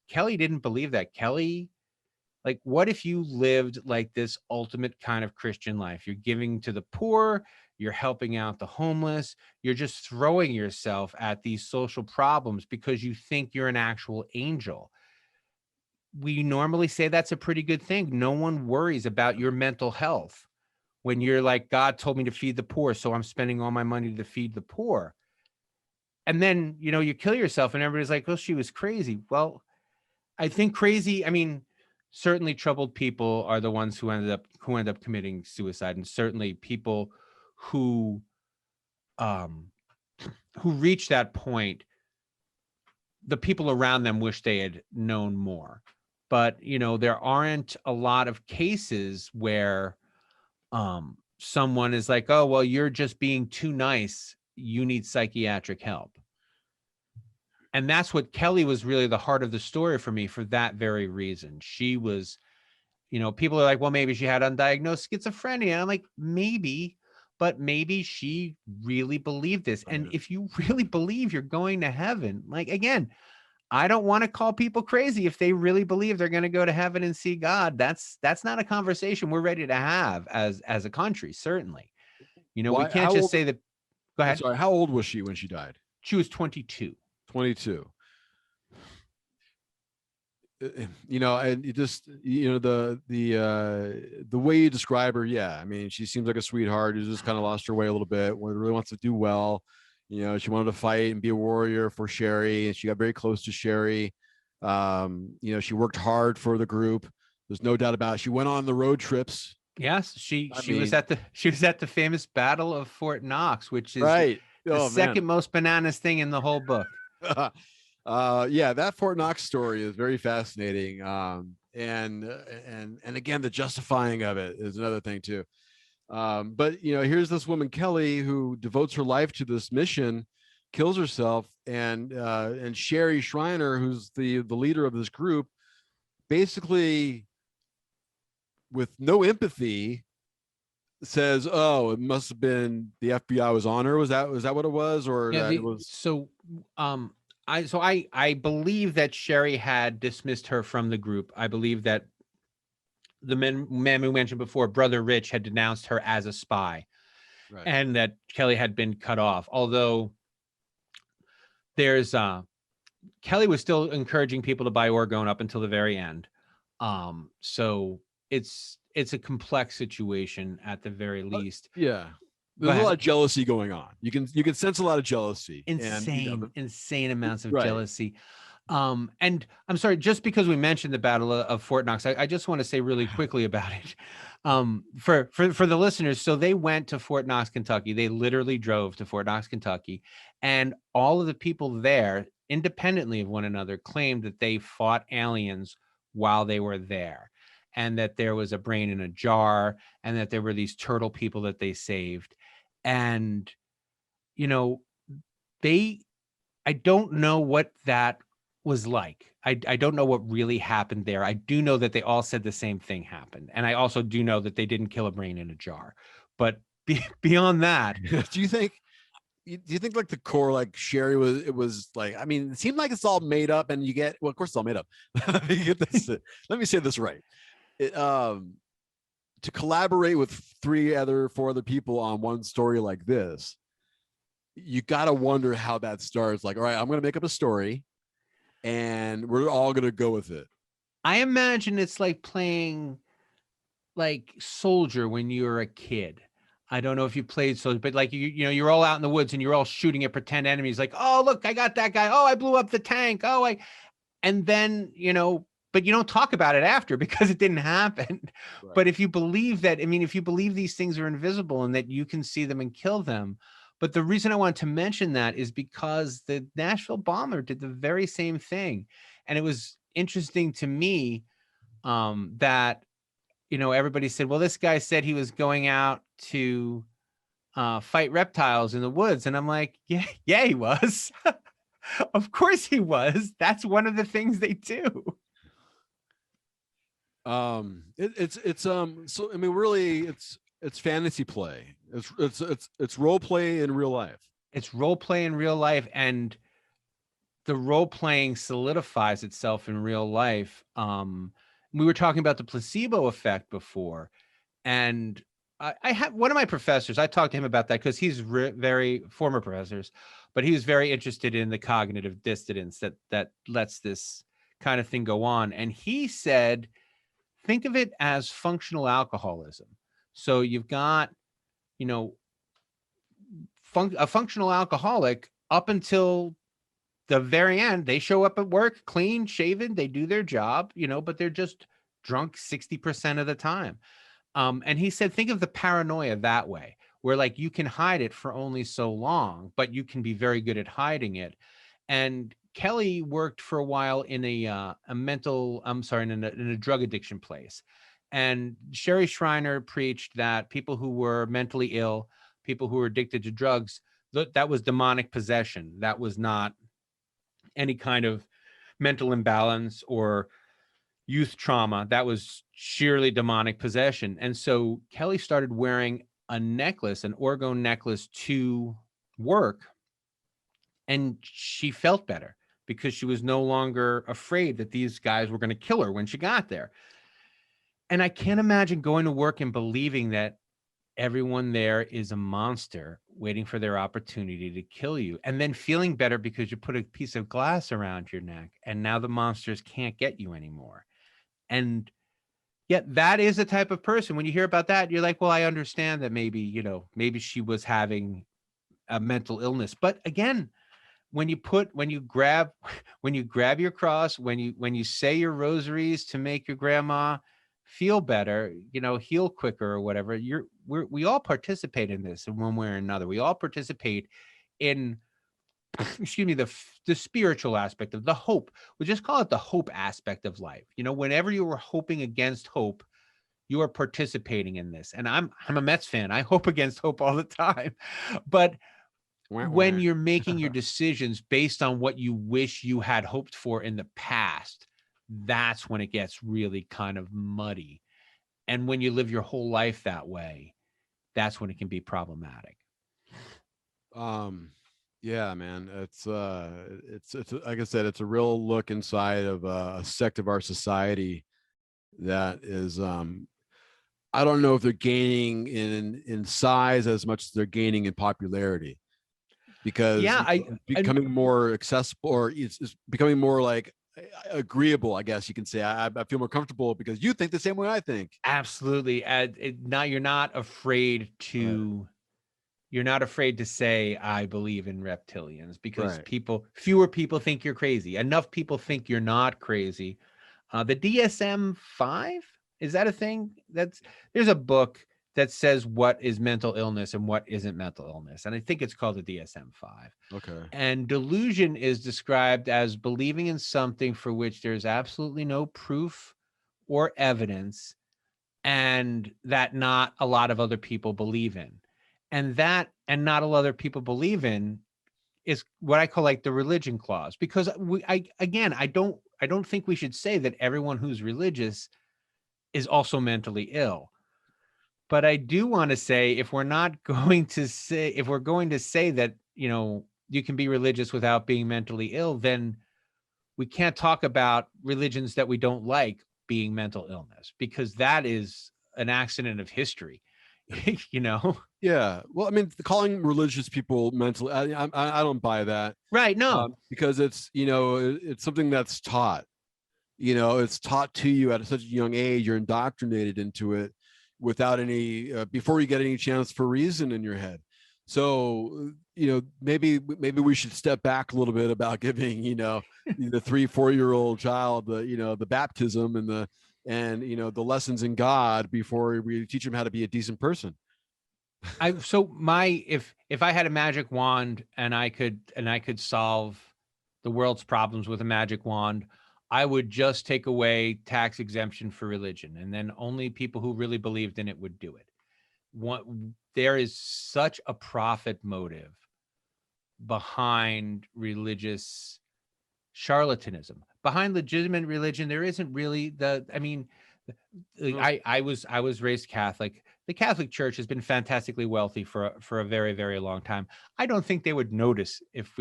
Kelly didn't believe that. Kelly, like, what if you lived like this ultimate kind of Christian life? You're giving to the poor, you're helping out the homeless, you're just throwing yourself at these social problems because you think you're an actual angel. We normally say that's a pretty good thing. No one worries about your mental health when you're like, God told me to feed the poor, so I'm spending all my money to feed the poor. And then, you kill yourself and everybody's like, well, she was crazy. Well, I think crazy, I mean, certainly troubled people are the ones who end up committing suicide. And certainly people who reach that point, the people around them wish they had known more. But, there aren't a lot of cases where someone is like, oh, well, you're just being too nice, you need psychiatric help. And that's what Kelly was really the heart of the story for me, for that very reason. She was, people are like, well, maybe she had undiagnosed schizophrenia. I'm like, maybe, but maybe she really believed this. And if you really believe you're going to heaven, like, again, I don't want to call people crazy if they really believe they're going to go to heaven and see God. That's not a conversation we're ready to have as a country, certainly. We can't just say that. Go ahead. Sorry, how old was she when she died? She was 22. 22. And it just, the way you describe her, yeah, I mean, she seems like a sweetheart who's just kind of lost her way a little bit, really wants to do well. She wanted to fight and be a warrior for Sherry, and she got very close to Sherry. She worked hard for the group. There's no doubt about it. She went on the road trips. Yes, she was at the famous Battle of Fort Knox, which is right. the second most bananas thing in the whole book. Yeah, that Fort Knox story is very fascinating. And again, the justifying of it is another thing too. But here's this woman, Kelly, who devotes her life to this mission, kills herself, and Sherry Shriner, who's the leader of this group, basically with no empathy says, oh, it must have been the FBI was on her. Was that what it was? Or yeah, that it was? So I believe that Sherry had dismissed her from the group. I believe that the man we mentioned before, Brother Rich, had denounced her as a spy, right, and that Kelly had been cut off. Although there's Kelly was still encouraging people to buy Orgone up until the very end. So it's a complex situation at the very least. Yeah. There's a lot of jealousy going on. You can sense a lot of jealousy. Insane amounts of jealousy. And I'm sorry, just because we mentioned the Battle of Fort Knox, I just want to say really quickly about it. For the listeners, so they went to Fort Knox, Kentucky. They literally drove to Fort Knox, Kentucky, and all of the people there, independently of one another, claimed that they fought aliens while they were there, and that there was a brain in a jar, and that there were these turtle people that they saved. And, I don't know what that was like. I don't know what really happened there. I do know that they all said the same thing happened. And I also do know that they didn't kill a brain in a jar. But beyond that, do you think like the core, like Sherry was like, I mean, it seemed like it's all made up, and you get, well, of course it's all made up. Let me say this right. To collaborate with 4 other people on one story like this, you got to wonder how that starts. Like, all right, I'm going to make up a story and we're all going to go with it. I imagine it's like playing like soldier when you were a kid. I don't know if you played soldier, but like, you're all out in the woods and you're all shooting at pretend enemies. Like, oh, look, I got that guy. Oh, I blew up the tank. Oh, and then, but you don't talk about it after because it didn't happen. Right. But if you believe that, if you believe these things are invisible and that you can see them and kill them. But the reason I wanted to mention that is because the Nashville bomber did the very same thing. And it was interesting to me that, everybody said, well, this guy said he was going out to fight reptiles in the woods. And I'm like, yeah, he was. Of course he was. That's one of the things they do. So I mean, really, it's fantasy play. It's role play in real life. It's role play in real life, and the role playing solidifies itself in real life. We were talking about the placebo effect before, and I have one of my professors. I talked to him about that because he's very former professors, but he was very interested in the cognitive dissonance that lets this kind of thing go on. And he said, think of it as functional alcoholism. So you've got, you know, a functional alcoholic up until the very end. They show up at work clean shaven, they do their job, but they're just drunk 60% of the time. And he said, think of the paranoia that way, where like you can hide it for only so long, but you can be very good at hiding it. And Kelly worked for a while in in a drug addiction place. And Sherry Shriner preached that people who were mentally ill, people who were addicted to drugs, that was demonic possession. That was not any kind of mental imbalance or youth trauma. That was sheerly demonic possession. And so Kelly started wearing a necklace, an orgone necklace, to work. And she felt better because she was no longer afraid that these guys were going to kill her when she got there. And I can't imagine going to work and believing that everyone there is a monster waiting for their opportunity to kill you, and then feeling better because you put a piece of glass around your neck and now the monsters can't get you anymore. And yet that is a type of person, when you hear about that, you're like, well, I understand that maybe she was having a mental illness. But again, when you grab your cross, when you say your rosaries to make your grandma feel better, heal quicker or whatever, we all participate in this in one way or another. We all participate in, excuse me, the spiritual aspect of the hope. We just call it the hope aspect of life. Whenever you are hoping against hope, you are participating in this. And I'm a Mets fan. I hope against hope all the time. But when you're making your decisions based on what you wish you had hoped for in the past, that's when it gets really kind of muddy. And when you live your whole life that way, that's when it can be problematic. Yeah, man, it's like I said, it's a real look inside of a sect of our society that is, I don't know if they're gaining in size as much as they're gaining in popularity, because it's becoming more accessible, or it's becoming more like agreeable, I guess you can say. I feel more comfortable because you think the same way I think. Absolutely. Now you're not afraid to, right. You're not afraid to say, I believe in reptilians, because right. Fewer people think you're crazy. Enough people think you're not crazy. The DSM-5, is that a thing? There's a book that says what is mental illness and what isn't mental illness. And I think it's called the DSM-5. Okay. And delusion is described as believing in something for which there's absolutely no proof or evidence, and that not a lot of other people believe in. And not a lot of other people believe in is what I call like the religion clause, because I don't think we should say that everyone who's religious is also mentally ill. But I do want to say, if we're going to say that, you can be religious without being mentally ill, then we can't talk about religions that we don't like being mental illness, because that is an accident of history. Yeah. Well, I mean, calling religious people mental, I don't buy that. Right. No. Because it's, it's something that's taught. It's taught to you at such a young age. You're indoctrinated into it without any, before you get any chance for reason in your head. So, maybe we should step back a little bit about giving, the 3-4-year-old child, the baptism and the lessons in God before we teach them how to be a decent person. If I had a magic wand and I could solve the world's problems with a magic wand, I would just take away tax exemption for religion, and then only people who really believed in it would do it. there is such a profit motive behind religious charlatanism. Behind legitimate religion, there isn't really I was raised Catholic. The Catholic Church has been fantastically wealthy for a very, very long time. I don't think they would notice if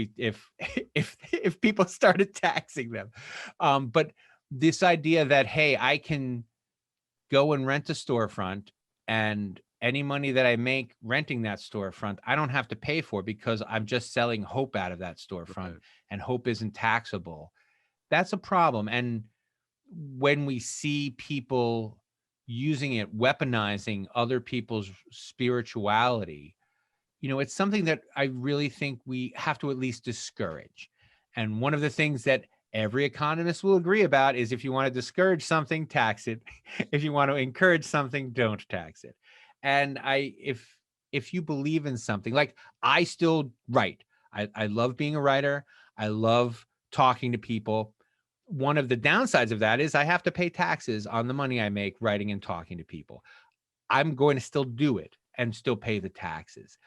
if people started taxing them. But this idea that, hey, I can go and rent a storefront, and any money that I make renting that storefront, I don't have to pay for, because I'm just selling hope out of that storefront, Right. and hope isn't taxable. That's a problem. And when we see people using it, weaponizing other people's spirituality, it's something that I really think we have to at least discourage. And one of the things that every economist will agree about is, if you want to discourage something, tax it. If you want to encourage something, don't tax it. And if you believe in something, like, I still write. I love being a writer. I love talking to people. One of the downsides of that is I have to pay taxes on the money I make writing and talking to people. I'm going to still do it and still pay the taxes.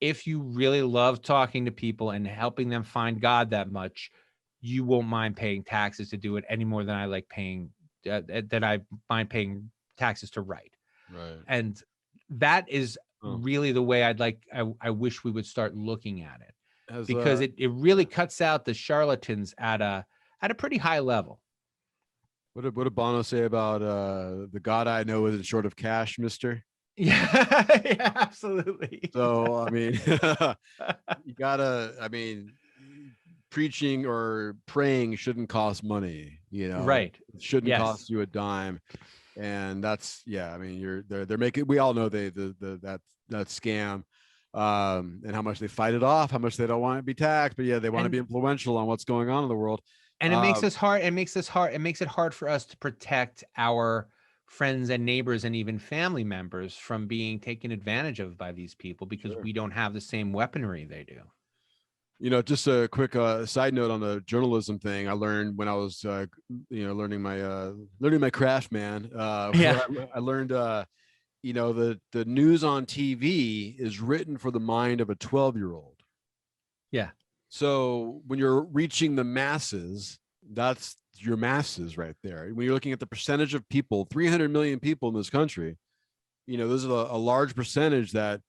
If you really love talking to people and helping them find God that much, you won't mind paying taxes to do it any more than I like paying than I mind paying taxes to write. Right. And that is Oh. really the way I wish we would start looking at it, Has, because it really cuts out the charlatans at a pretty high level. what did Bono say about the God I know isn't short of cash, mister? Yeah, yeah, absolutely. So, I mean, you gotta, I mean, preaching or praying shouldn't cost money, Right. it shouldn't Yes. cost you a dime. And that's, yeah, I mean, they're making, we all know that scam, and how much they fight it off, how much they don't want to be taxed, but yeah, they want to And be influential on what's going on in the world. and it makes us hard. It makes it hard for us to protect our friends and neighbors and even family members from being taken advantage of by these people, because Sure. we don't have the same weaponry they do. Just a quick side note on the journalism thing. I learned when I was, learning my craft, man. Yeah. I learned, the news on TV is written for the mind of a 12-year-old. Yeah. So when you're reaching the masses, that's your masses right there. When you're looking at the percentage of people, 300 million people in this country, there's a large percentage that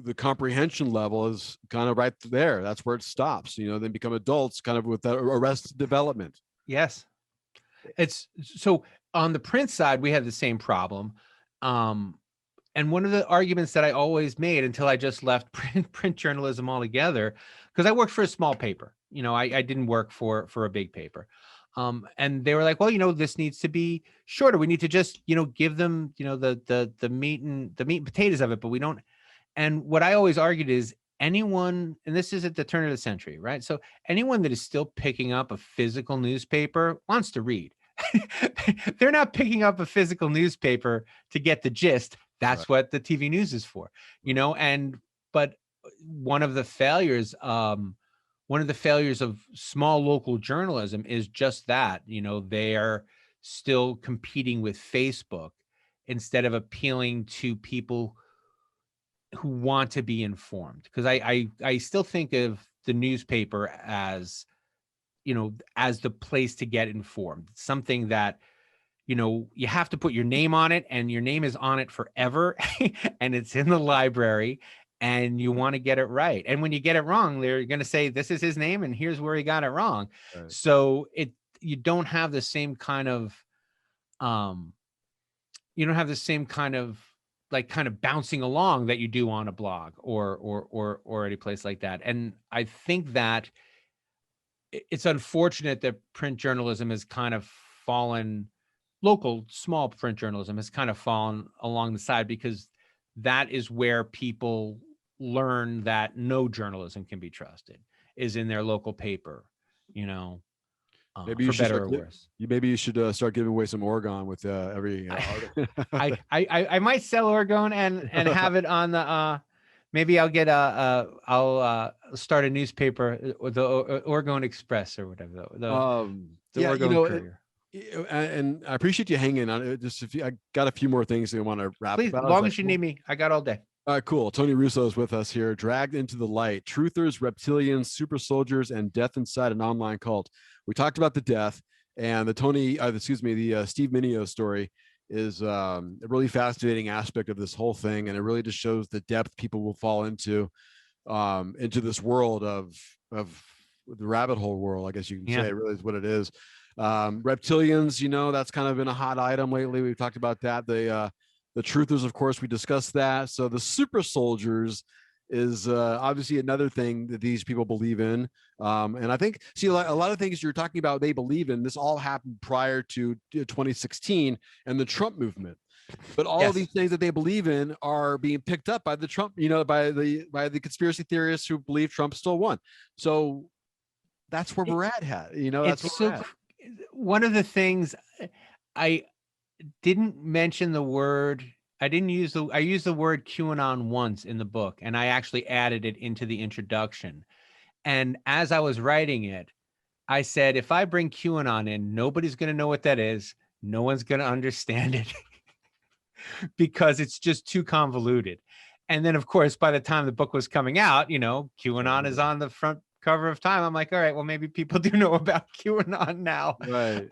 the comprehension level is kind of right there. That's where it stops. They become adults kind of with that arrested development. Yes. It's so on the print side, we have the same problem. And one of the arguments that I always made until I just left print journalism altogether, because I worked for a small paper, I didn't work for a big paper. And they were like, well, this needs to be shorter. We need to just, give them, the meat and potatoes of it, but we don't. And what I always argued is, anyone, and this is at the turn of the century, right? So anyone that is still picking up a physical newspaper wants to read. They're not picking up a physical newspaper to get the gist. That's right. What the TV news is for, but one of the failures of small local journalism is just that, they are still competing with Facebook instead of appealing to people who want to be informed. Because I still think of the newspaper as, as the place to get informed, something that, you have to put your name on it, and your name is on it forever, and it's in the library, and you want to get it right. And when you get it wrong, they're going to say, this is his name and here's where he got it wrong. Right. So you don't have the same kind of, bouncing along that you do on a blog or any place like that. And I think that it's unfortunate that print journalism has kind of fallen, local small print journalism has kind of fallen along the side, because that is where people learn that no journalism can be trusted, is in their local paper, maybe you for should better or worse. Maybe you should start giving away some Oregon with every I might sell Oregon and have it on the maybe I'll get I'll start a newspaper, the Oregon Express or whatever, the Oregon Courier. And I appreciate you hanging on it. Just I got a few more things I want to wrap Please, as about. long as you need me, I got all day. Cool. Tony Russo is with us here. Dragged into the light: truthers, reptilians, super soldiers, and death inside an online cult. We talked about the death, and the Steve Mineo story is a really fascinating aspect of this whole thing, and it really just shows the depth people will fall into this world of the rabbit hole world, I guess you can say. It really is what it is. Reptilians, that's kind of been a hot item lately. We've talked about that. The truthers, of course, we discussed that. So the super soldiers is obviously another thing that these people believe in. And I think, a lot of things you're talking about, they believe in. This all happened prior to 2016 and the Trump movement. But all of these things that they believe in are being picked up by the Trump, by the conspiracy theorists who believe Trump still won. So that's where we're at. That's it's so. One of the things I didn't mention the word. I used the word QAnon once in the book, and I actually added it into the introduction. And as I was writing it, I said, if I bring QAnon in, nobody's going to know what that is. No one's going to understand it because it's just too convoluted. And then, of course, by the time the book was coming out, QAnon is on the front cover of Time. I'm like, all right, well, maybe people do know about QAnon now. Right.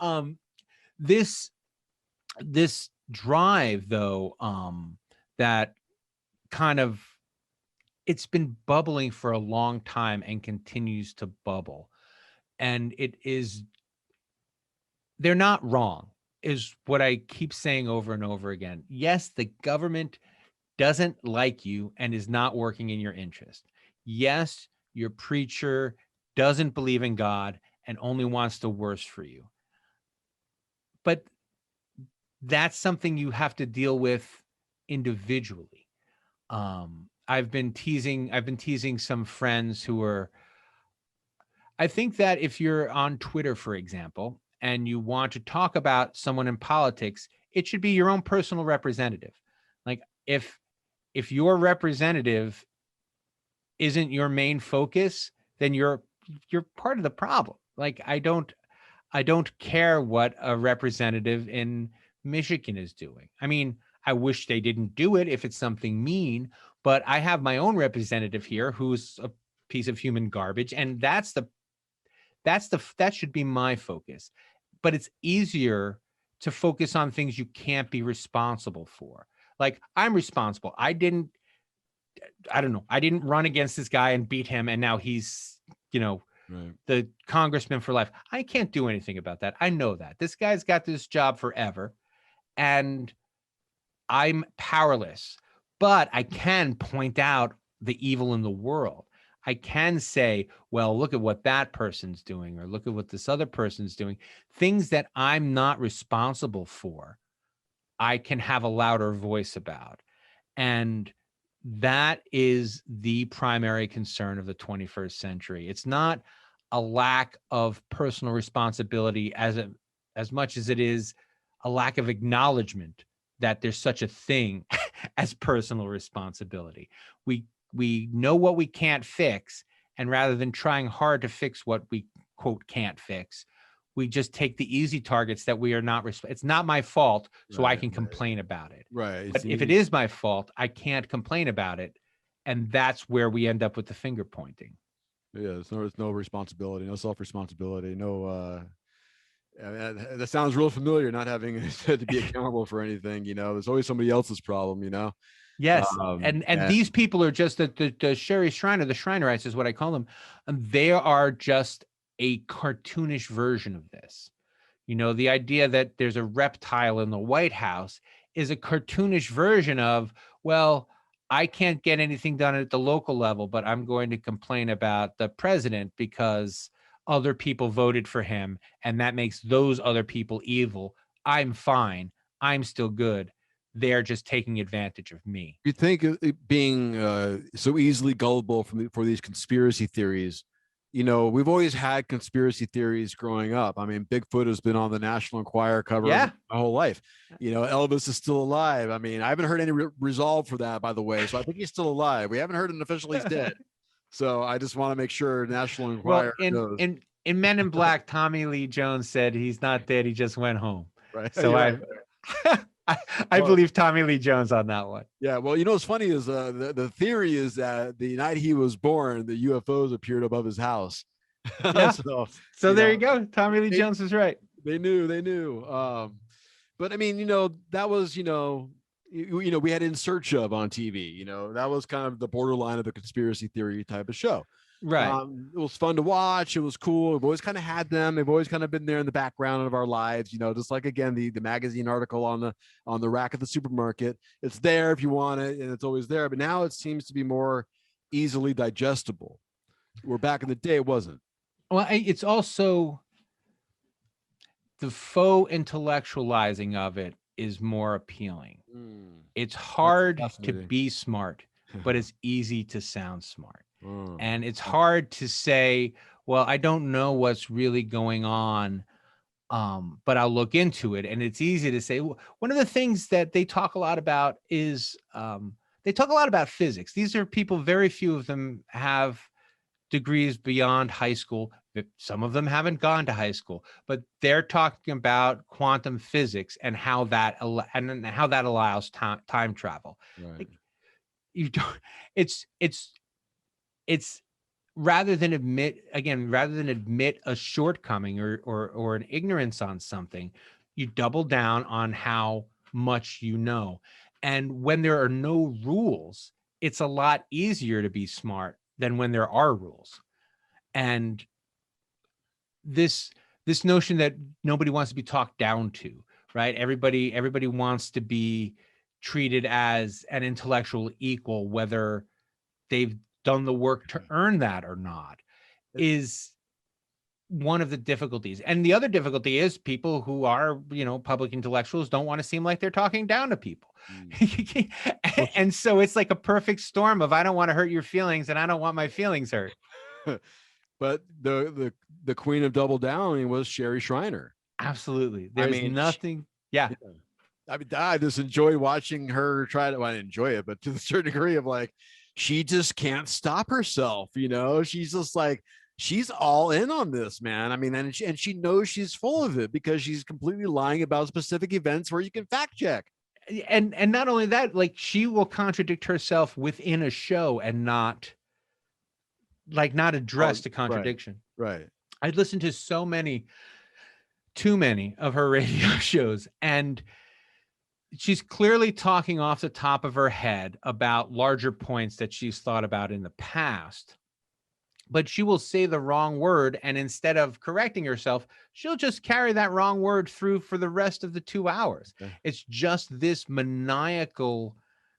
This drive, though, that kind of, it's been bubbling for a long time and continues to bubble. And they're not wrong, is what I keep saying over and over again. Yes, the government doesn't like you and is not working in your interest. Yes, your preacher doesn't believe in God and only wants the worst for you. But that's something you have to deal with individually. I've been teasing some friends who are, I think that if you're on Twitter, for example, and you want to talk about someone in politics, it should be your own personal representative. Like if your representative isn't your main focus, then you're part of the problem. Like I don't care what a representative in Michigan is doing. I mean, I wish they didn't do it if it's something mean, but I have my own representative here who's a piece of human garbage, and that should be my focus. But it's easier to focus on things you can't be responsible for. Like I'm responsible. I didn't run against this guy and beat him, and now he's, right, the congressman for life. I can't do anything about that. I know that. This guy's got this job forever, and I'm powerless. But I can point out the evil in the world. I can say, well, look at what that person's doing, or look at what this other person's doing. Things that I'm not responsible for, I can have a louder voice about. And that is the primary concern of the 21st century. It's not a lack of personal responsibility as much as it is a lack of acknowledgement that there's such a thing as personal responsibility. We know what we can't fix, and rather than trying hard to fix what we, quote, can't fix, we just take the easy targets that we are not. It's not my fault, so I can complain about it. Right. But if it is my fault, I can't complain about it, and that's where we end up with the finger pointing. Yeah, there's no responsibility, no self-responsibility, no. That sounds real familiar. Not having to be accountable for anything. There's always somebody else's problem. Yes, and these people are just the Sherry Shriner, the Schrinerites is what I call them. And they are just a cartoonish version of this. The idea that there's a reptile in the White House is a cartoonish version of, well, I can't get anything done at the local level, but I'm going to complain about the president because other people voted for him, and that makes those other people evil. I'm fine. I'm still good. They're just taking advantage of me. You think it being so easily gullible for these conspiracy theories? We've always had conspiracy theories growing up. I mean, Bigfoot has been on the National Enquirer cover my whole life. Elvis is still alive. I mean, I haven't heard any resolve for that, by the way. So I think he's still alive. We haven't heard an official he's dead. So I just want to make sure National Enquirer knows. in Men in Black, Tommy Lee Jones said he's not dead, he just went home. Right. So You're I, right. I Well, believe Tommy Lee Jones on that one. yeah. Well, what's funny is the theory is that the night he was born, the UFOs appeared above his house. Yeah. So, So you there know, you go. Tommy Lee they, Jones is right. they knew. But I mean, that was, we had In Search Of on TV. That was kind of the borderline of a conspiracy theory type of show. Right. It was fun to watch. It was cool. We've always kind of had them. They've always kind of been there in the background of our lives. Just like, again, the magazine article on the rack of the supermarket. It's there if you want it, and it's always there. But now it seems to be more easily digestible. Where back in the day it wasn't. Well, it's also the faux intellectualizing of it is more appealing. It's hard to be smart, but it's easy to sound smart. And it's hard to say, well, I don't know what's really going on, but I'll look into it. And it's easy to say, one of the things that they talk a lot about is they talk a lot about physics. These are people, very few of them have degrees beyond high school. Some of them haven't gone to high school, but they're talking about quantum physics and how that allows time travel. Right. Like, you don't. It's rather than admit a shortcoming or an ignorance on something, you double down on how much you know. And when there are no rules, it's a lot easier to be smart than when there are rules. And this notion that nobody wants to be talked down to, right? Everybody wants to be treated as an intellectual equal, whether they've done the work to earn that or not, is one of the difficulties. And the other difficulty is people who are, public intellectuals don't want to seem like they're talking down to people. And so it's like a perfect storm of, I don't want to hurt your feelings and I don't want my feelings hurt. But the queen of double downing was Sherry Shriner. Absolutely. There's nothing. Yeah. I mean, I just enjoy watching her try to, well, I didn't enjoy it, but to a certain degree of like, she just can't stop herself. She's just like, she's all in on this, man. I mean, and she knows she's full of it because she's completely lying about specific events where you can fact check. And not only that, like, she will contradict herself within a show and not address the contradiction. Right. I listened to too many of her radio shows, and she's clearly talking off the top of her head about larger points that she's thought about in the past. But she will say the wrong word, and instead of correcting herself, she'll just carry that wrong word through for the rest of the 2 hours. Okay. It's just this maniacal,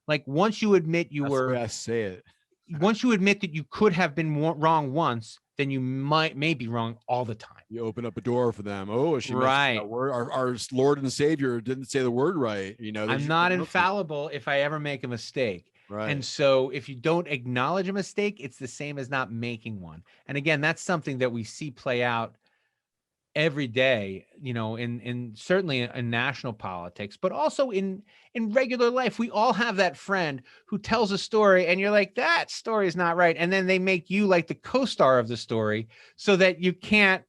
like, once you admit That's the way I say it. Once you admit that you could have been wrong once, then you may be wrong all the time. You open up a door for them. Oh, she right. That word. Our Lord and Savior didn't say the word right. I'm not infallible if I ever make a mistake. Right. And so if you don't acknowledge a mistake, it's the same as not making one. And again, that's something that we see play out every day, in certainly in national politics, but also in regular life. We all have that friend who tells a story and you're like, that story is not right. And then they make you like the co-star of the story so that you can't,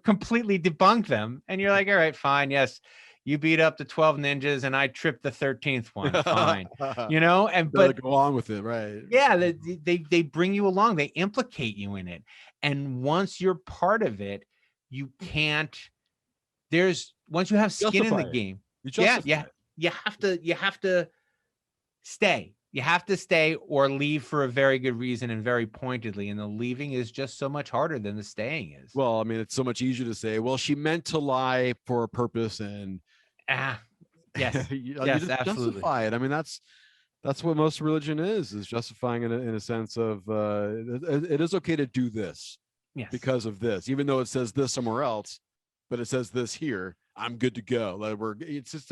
completely debunk them. And you're like, all right, fine. Yes. You beat up the 12 ninjas and I tripped the 13th one. Fine. But go on with it. Right. Yeah. They bring you along. They implicate you in it. And once you're part of it, you can't, once you have skin in the game, you have to stay. You have to stay or leave for a very good reason and very pointedly. And the leaving is just so much harder than the staying is. Well, I mean, it's so much easier to say, well, she meant to lie for a purpose, and yes, you yes, just absolutely. Justify it. I mean, that's what most religion is justifying it in a sense of it is okay to do this. Yes. Because of this, even though it says this somewhere else, but it says this here, I'm good to go. Like it's just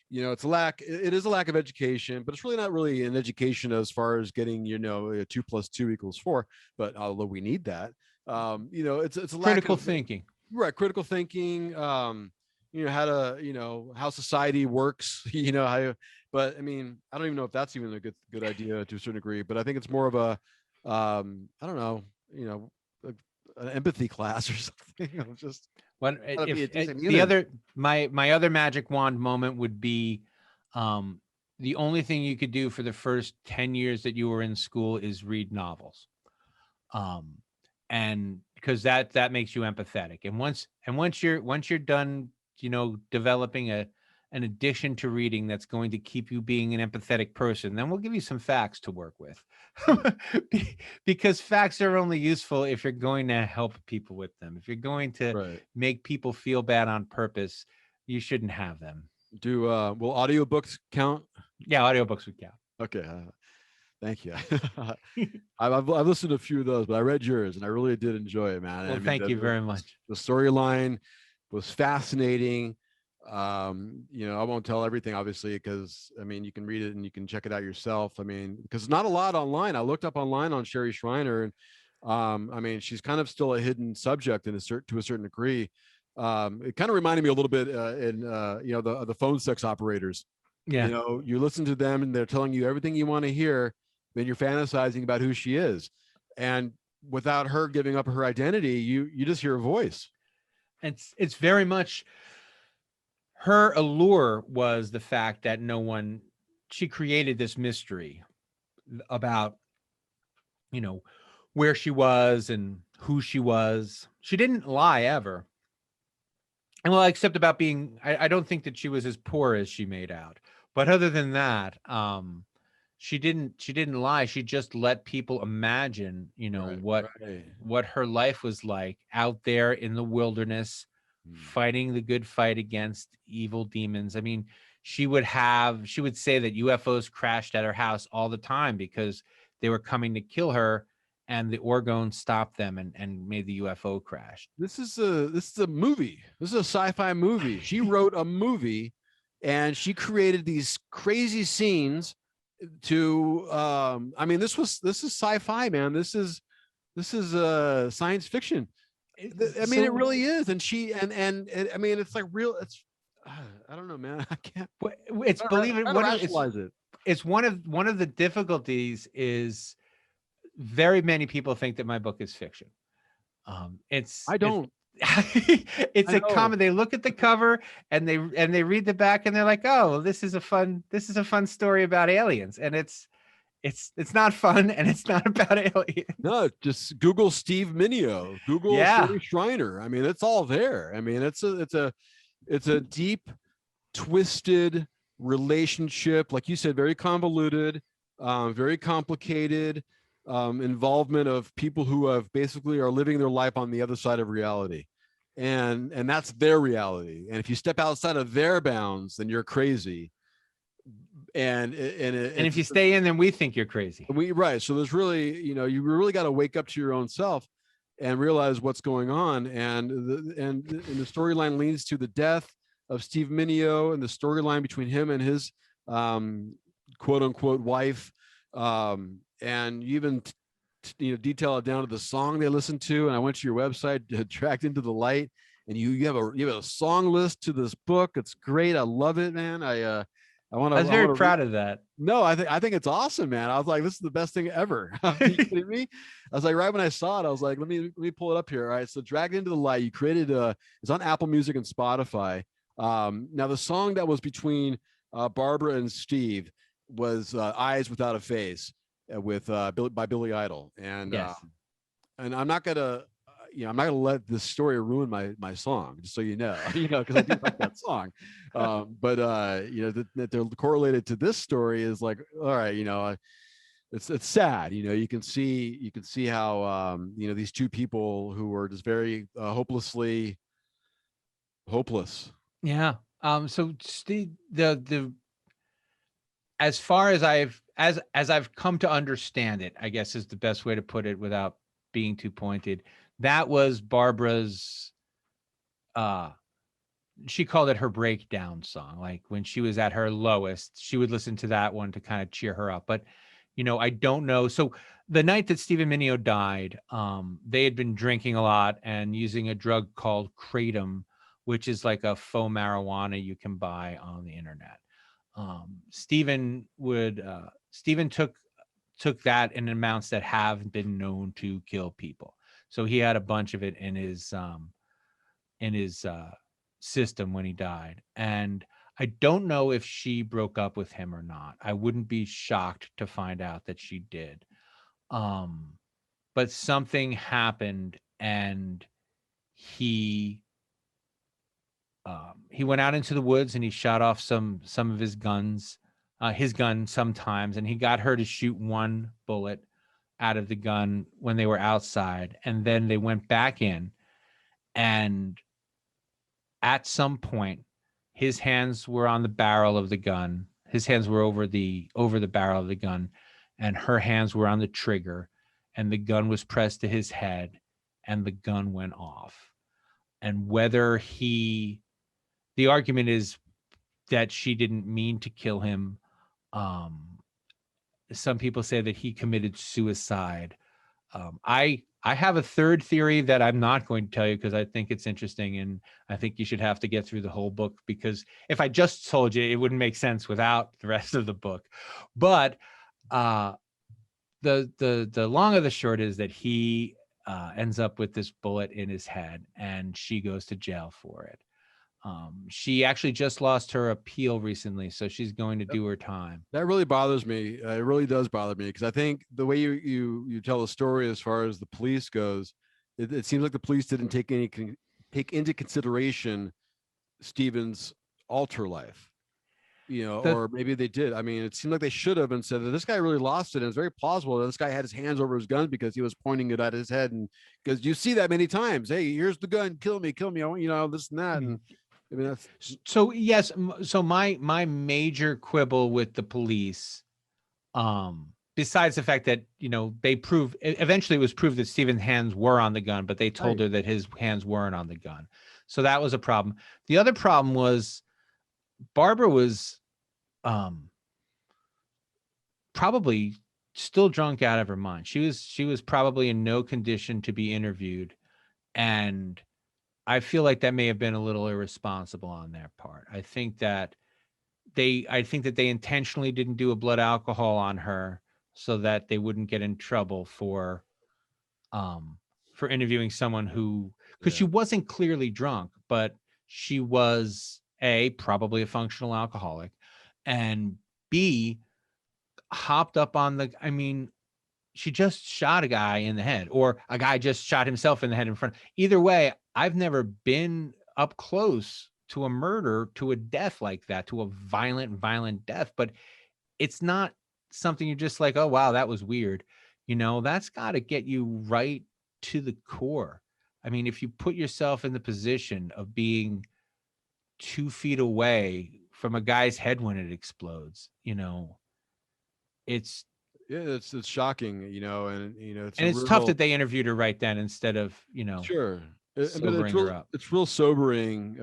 it's a lack. It is a lack of education, but it's really not really an education as far as getting 2 + 2 = 4. But although we need that, it's a lack critical of thinking. Right, critical thinking. How to how society works. But I mean, I don't even know if that's even a good idea to a certain degree. But I think it's more of a I don't know. an empathy class or something. I'm just When gotta be a if decent the human. other my other magic wand moment would be, the only thing you could do for the first 10 years that you were in school is read novels. Um, and because that makes you empathetic. And once you're done, developing an addiction to reading that's going to keep you being an empathetic person, then we'll give you some facts to work with. Because facts are only useful if you're going to help people with them. If you're going to Right. make people feel bad on purpose, you shouldn't have them. Will audiobooks count? Yeah, audiobooks would count. Okay. Thank you. I've listened to a few of those, but I read yours and I really did enjoy it, man. Well, I mean, thank you very much. the storyline was fascinating. I won't tell everything, obviously, because I mean, you can read it and you can check it out yourself. I mean, because not a lot online. I looked up online on Sherry Shriner, and I mean, she's kind of still a hidden subject to a certain degree. It kind of reminded me a little bit the phone sex operators. Yeah. You listen to them and they're telling you everything you want to hear, then you're fantasizing about who she is, and without her giving up her identity, you just hear a voice. It's very much her allure was the fact that she created this mystery about, where she was and who she was. She didn't lie ever. And well, except about being, I don't think that she was as poor as she made out. But other than that, she didn't lie. She just let people imagine, what her life was like out there in the wilderness, fighting the good fight against evil demons. I mean, she would say that UFOs crashed at her house all the time because they were coming to kill her, and the Orgone stopped them and made the UFO crash. This is a movie. This is a sci-fi movie. She wrote a movie, and she created these crazy scenes to I mean, this is sci-fi, man. This is science fiction. I mean, it really is. And I mean, it's like real. It's I don't know, man. I can't. It's believe it. Rationalize it. It's one of the difficulties is very many people think that my book is fiction. I don't. It's a common. They look at the cover and they read the back and they're like, "Oh, this is a fun story about aliens." And it's not fun, and it's not about aliens. No, just Google Steve Mineo, Google Sherry Shriner. I mean, it's all there. I mean, it's a deep, twisted relationship, like you said, very convoluted, very complicated. Involvement of people who have basically are living their life on the other side of reality, and that's their reality. And if you step outside of their bounds, then you're crazy. And if you stay in, then we think you're crazy. So there's really, you really got to wake up to your own self and realize what's going on. And the storyline leads to the death of Steve Mineo and the storyline between him and his quote unquote wife. And you even detail it down to the song they listened to. And I went to your website, Tracked Into the Light, and you have a song list to this book. It's great. I love it, man. I was very proud of that. No, I think it's awesome, man. I was like, this is the best thing ever. Are you kidding me? I was like, right when I saw it, I was like, let me pull it up here. All right. So Dragged Into the Light, you created it's on Apple Music and Spotify. Now the song that was between Barbara and Steve was Eyes Without a Face by Billy Idol. And yes. And I'm not gonna let this story ruin my song, just so you know, because I do like that song. But that they're correlated to this story is like, all right, it's sad. You can see how these two people who were just very hopelessly hopeless. Yeah. So Steve, the as far as I've come to understand it, I guess is the best way to put it without being too pointed. That was Barbara's, she called it her breakdown song. Like when she was at her lowest, she would listen to that one to kind of cheer her up. But, I don't know. So the night that Stephen Mineo died, they had been drinking a lot and using a drug called kratom, which is like a faux marijuana you can buy on the internet. Stephen took that in amounts that have been known to kill people. So he had a bunch of it in his system when he died. And I don't know if she broke up with him or not. I wouldn't be shocked to find out that she did. But something happened, and he went out into the woods and he shot off some of his guns, his gun sometimes, and he got her to shoot one bullet out of the gun when they were outside, and then they went back in, and at some point his hands were on the barrel of the gun. His hands were over the barrel of the gun, and her hands were on the trigger, and the gun was pressed to his head, and the gun went off. And the argument is that she didn't mean to kill him. Some people say that he committed suicide. I have a third theory that I'm not going to tell you because I think it's interesting, and I think you should have to get through the whole book, because if I just told you, it wouldn't make sense without the rest of the book. But the long of the short is that he ends up with this bullet in his head, and she goes to jail for it. She actually just lost her appeal recently, so she's going to do her time. That really bothers me. It really does bother me, because I think the way you tell the story as far as the police goes, it seems like the police didn't take into consideration Stephen's alter life, or maybe they did. I mean, it seemed like they should have, and said that this guy really lost it. And it's very plausible that this guy had his hands over his gun because he was pointing it at his head, and because you see that many times. Hey, here's the gun. Kill me. I want, this and that. And I mean, that's so yes. So my major quibble with the police, besides the fact that they eventually it was proved that Stephen's hands were on the gun, but they told her that his hands weren't on the gun. So that was a problem. The other problem was Barbara was probably still drunk out of her mind. She was probably in no condition to be interviewed, and I feel like that may have been a little irresponsible on their part. I think that they intentionally didn't do a blood alcohol on her so that they wouldn't get in trouble for interviewing someone because she wasn't clearly drunk, but she was probably a functional alcoholic, and B, hopped up on she just shot a guy in the head, or a guy just shot himself in the head in front. Either way, I've never been up close to a murder, to a death like that, to a violent death, but it's not something you're just like, oh, wow, that was weird. That's got to get you right to the core. I mean, if you put yourself in the position of being 2 feet away from a guy's head when it explodes, it's shocking, and it's tough that they interviewed her right then instead of sure. sobering her up. It's real sobering.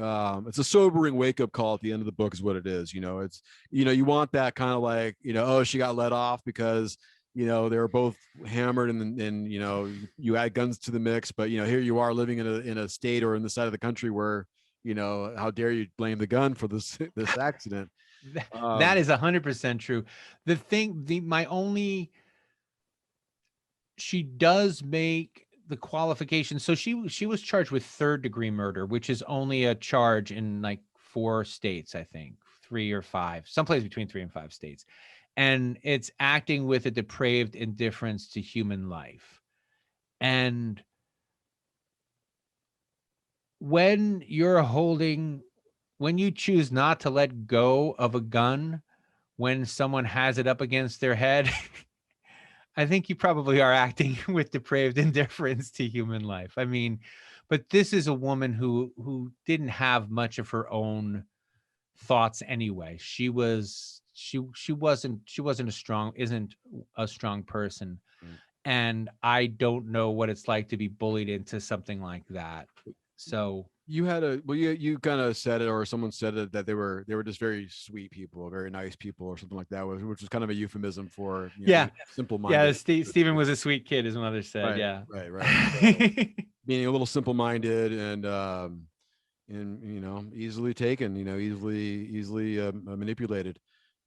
It's a sobering wake up call at the end of the book is what it is. It's you want that kind of like oh, she got let off because they were both hammered, and you add guns to the mix, but here you are living in a state or in the side of the country where how dare you blame the gun for this accident. That is 100% true. She does make the qualification. So she was charged with 3rd-degree murder, which is only a charge in like 4 states, I think 3 or 5, someplace between 3 and 5 states. And it's acting with a depraved indifference to human life. And when you choose not to let go of a gun when someone has it up against their head, I think you probably are acting with depraved indifference to human life. I mean, but this is a woman who didn't have much of her own thoughts anyway. She wasn't a strong person. And I don't know what it's like to be bullied into something like that. So you kind of said it, or someone said it, that they were just very sweet people, very nice people, or something like that, which was kind of a euphemism for simple-minded. Yeah, Stephen was a sweet kid, his mother said. Right. So, being a little simple-minded and easily taken, easily manipulated.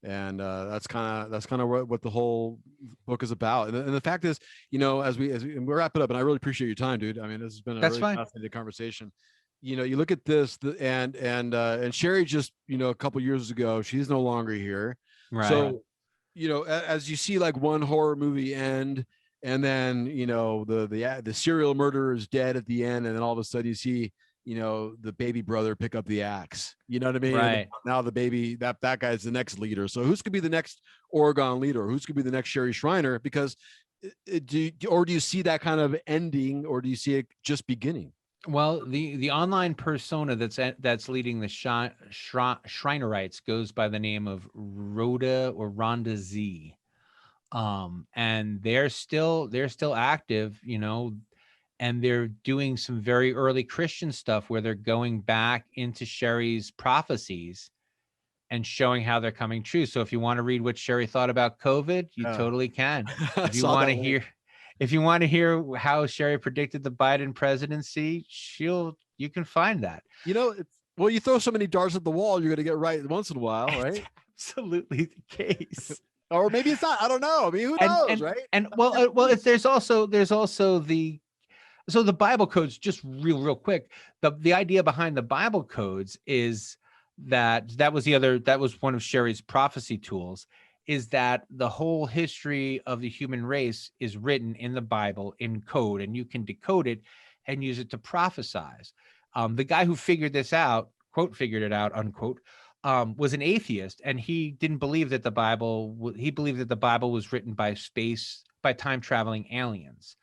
And that's kind of what the whole book is about. And the fact is, as we and we wrap it up, and I really appreciate your time, dude. I mean, this has been a That's really fine. fascinating conversation. You look at this, and Sherry just, a couple years ago, she's no longer here. Right. So, as you see like one horror movie end, and then the serial murderer is dead at the end, and then all of a sudden you see the baby brother pick up the axe. You know what I mean? Right. And now the baby, that guy's the next leader. So who's could be the next Oregon leader? Who's could be the next Sherry Shriner? Because do you see that kind of ending, or do you see it just beginning? Well, the online persona that's leading the Shrinerites goes by the name of Rhonda Z. And they're still active, and they're doing some very early Christian stuff where they're going back into Sherry's prophecies and showing how they're coming true. So if you want to read what Sherry thought about COVID, you totally can. If you want to hear how Sherry predicted the Biden presidency, you can find that. Well, you throw so many darts at the wall, you're going to get right once in a while, right? It's absolutely the case. Or maybe it's not. I don't know. I mean, who knows, right? And there's also the Bible codes. Just real quick, the idea behind the Bible codes is that was one of Sherry's prophecy tools, is that the whole history of the human race is written in the Bible in code, and you can decode it and use it to prophesize. The guy who figured this out, quote, figured it out, unquote, was an atheist, and he didn't believe that the Bible. He believed that the Bible was written by time traveling aliens,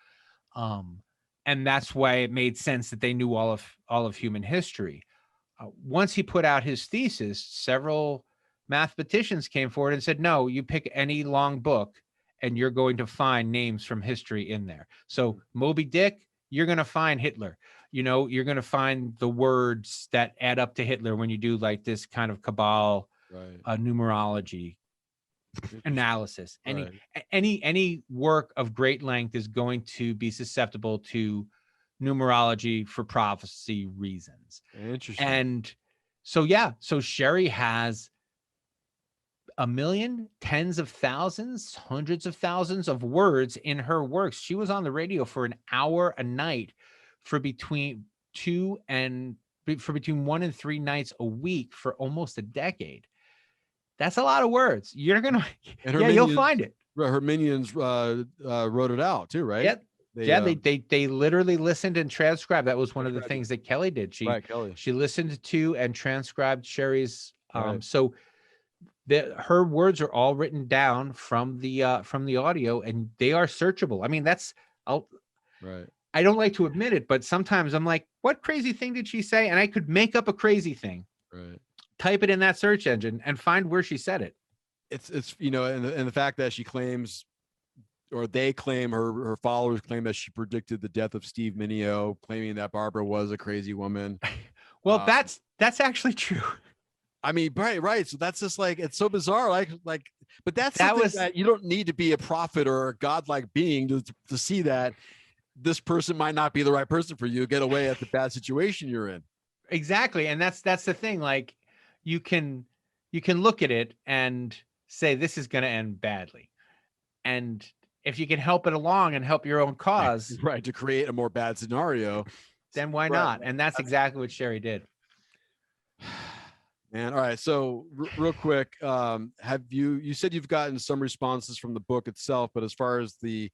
and that's why it made sense that they knew all of human history. Once he put out his thesis, several mathematicians came forward and said, "No, you pick any long book, and you're going to find names from history in there." So Moby Dick, you're going to find Hitler. You're going to find the words that add up to Hitler when you do like this kind of cabal numerology analysis. Any work of great length is going to be susceptible to numerology for prophecy reasons. Interesting. And so Sherry has 1 million, tens of thousands, hundreds of thousands of words in her works. She was on the radio for an hour a night for between 1 and 3 nights a week for almost a decade. That's a lot of words. You're gonna, you'll find it. Her minions wrote it out too, right? Yep. They literally listened and transcribed. That was one of the things that Kelly did. She listened to and transcribed Sherry's. So her words are all written down from the audio, and they are searchable. I mean, I don't like to admit it, but sometimes I'm like, what crazy thing did she say? And I could make up a crazy thing, type it in that search engine and find where she said it. It's and the fact that she claims, or they claim, her followers claim that she predicted the death of Steve Mineo, claiming that Barbara was a crazy woman. Well, that's actually true. I mean, right. So that's just like, it's so bizarre. But that you don't need to be a prophet or a godlike being to see that this person might not be the right person for you. Get away at the bad situation you're in. Exactly. And that's the thing. Like, you can look at it and say, this is going to end badly. And if you can help it along and help your own cause, right, to create a more bad scenario, then why not? And that's exactly what Sherry did. Man, all right. So real quick, have you said you've gotten some responses from the book itself, but as far as the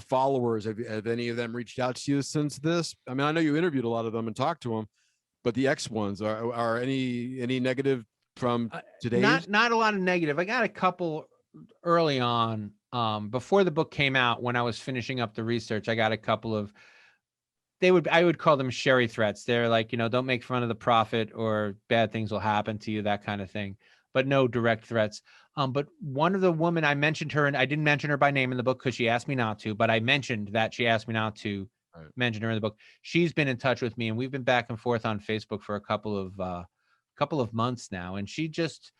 followers, have any of them reached out to you since this? I mean, I know you interviewed a lot of them and talked to them, but the X ones, are any negative from today? Not a lot of negative. I got a couple early on, before the book came out. When I was finishing up the research, I got a couple of, I would call them Sherry threats. They're like, don't make fun of the prophet or bad things will happen to you, that kind of thing, but no direct threats. But one of the women, I mentioned her, and I didn't mention her by name in the book because she asked me not to, but I mentioned that she asked me not to mention her in the book. She's been in touch with me, and we've been back and forth on Facebook for a couple of months now. And she just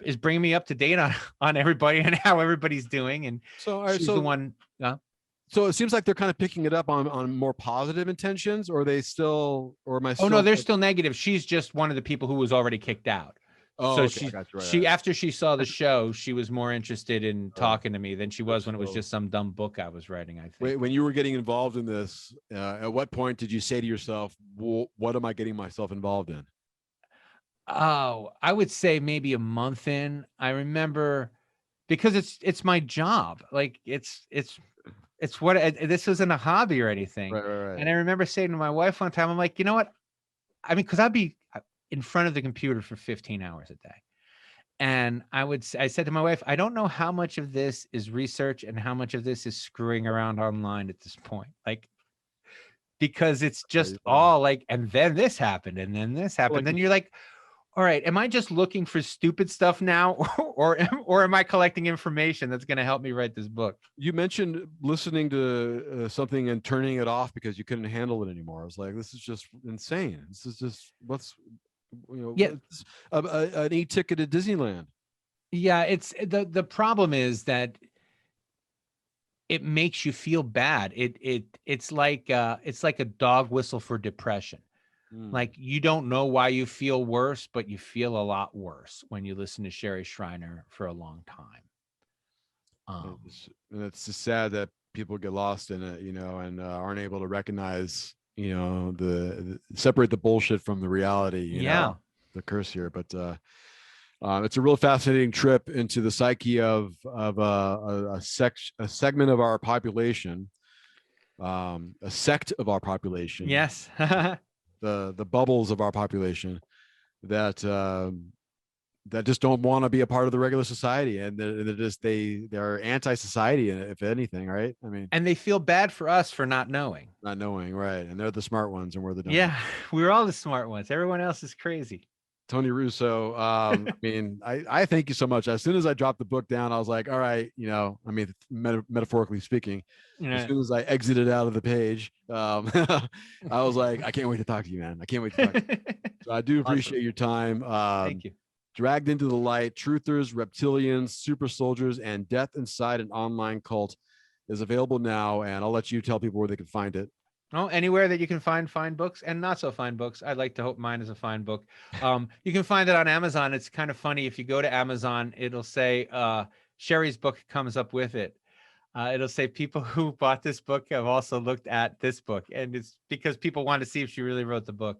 is bringing me up to date on everybody and how everybody's doing. And she's the one. So it seems like they're kind of picking it up on more positive intentions, or are they still, or am I still? Oh no, they're still negative. She's just one of the people who was already kicked out. Oh, So okay. I got you right. she after she saw the show, she was more interested in talking to me than she was when it was So- just some dumb book I was writing, I think. Wait, when you were getting involved in this, at what point did you say to yourself, what am I getting myself involved in? Oh, I would say maybe a month in. I remember because it's my job. Like it's what this isn't a hobby or anything. Right. And I remember saying to my wife one time, I'm like, you know what? I mean, because I'd be in front of the computer for 15 hours a day. And I said to my wife, I don't know how much of this is research and how much of this is screwing around online at this point. Like, because it's just all like, and then this happened, and then this happened. Like Then you're like, all right, am I just looking for stupid stuff now, or am I collecting information that's going to help me write this book? You mentioned listening to something and turning it off because you couldn't handle it anymore. I was like, this is just insane. This is just Yeah. an e-ticket to Disneyland. Yeah, it's the problem is that it makes you feel bad. It's like a dog whistle for depression. Like you don't know why you feel worse, but you feel a lot worse when you listen to Sherry Shriner for a long time. And it's just sad that people get lost in it, and aren't able to recognize, the separate the bullshit from the reality. You know, the curse here, but it's a real fascinating trip into the psyche of a segment of our population, a sect of our population. Yes. the bubbles of our population that just don't want to be a part of the regular society, and they're anti-society, if anything, right? I mean, and they feel bad for us for not knowing, right? And they're the smart ones, and we're the dumb yeah ones. we're all the smart ones. Everyone else is crazy. Tony Russo, I mean, I thank you so much. As soon as I dropped the book down, I was like, all right, I mean, metaphorically speaking, as soon as I exited out of the page, I was like, I can't wait to talk to you, man. I can't wait to talk to you. So I do appreciate your time. Thank you. Dragged into the Light, Truthers, Reptilians, Super Soldiers, and Death Inside an Online Cult is available now, and I'll let you tell people where they can find it. Oh, anywhere that you can find fine books and not so fine books. I'd like to hope mine is a fine book. You can find it on Amazon. It's kind of funny. If you go to Amazon, it'll say Sherry's book comes up with it. It'll say people who bought this book have also looked at this book. And it's because people want to see if she really wrote the book.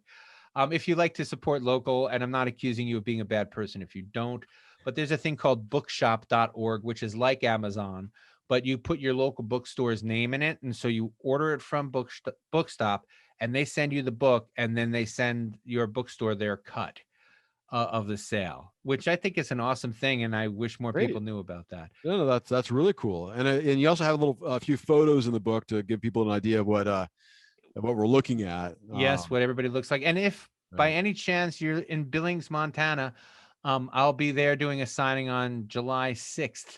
If you like to support local, and I'm not accusing you of being a bad person if you don't, but there's a thing called bookshop.org, which is like Amazon, but you put your local bookstore's name in it. And so you order it from Bookstop, and they send you the book, and then they send your bookstore their cut of the sale, which I think is an awesome thing. And I wish more people knew about that. No, that's really cool. And you also have a few photos in the book to give people an idea of what we're looking at. Yes, what everybody looks like. And if by any chance you're in Billings, Montana, I'll be there doing a signing on July 6th.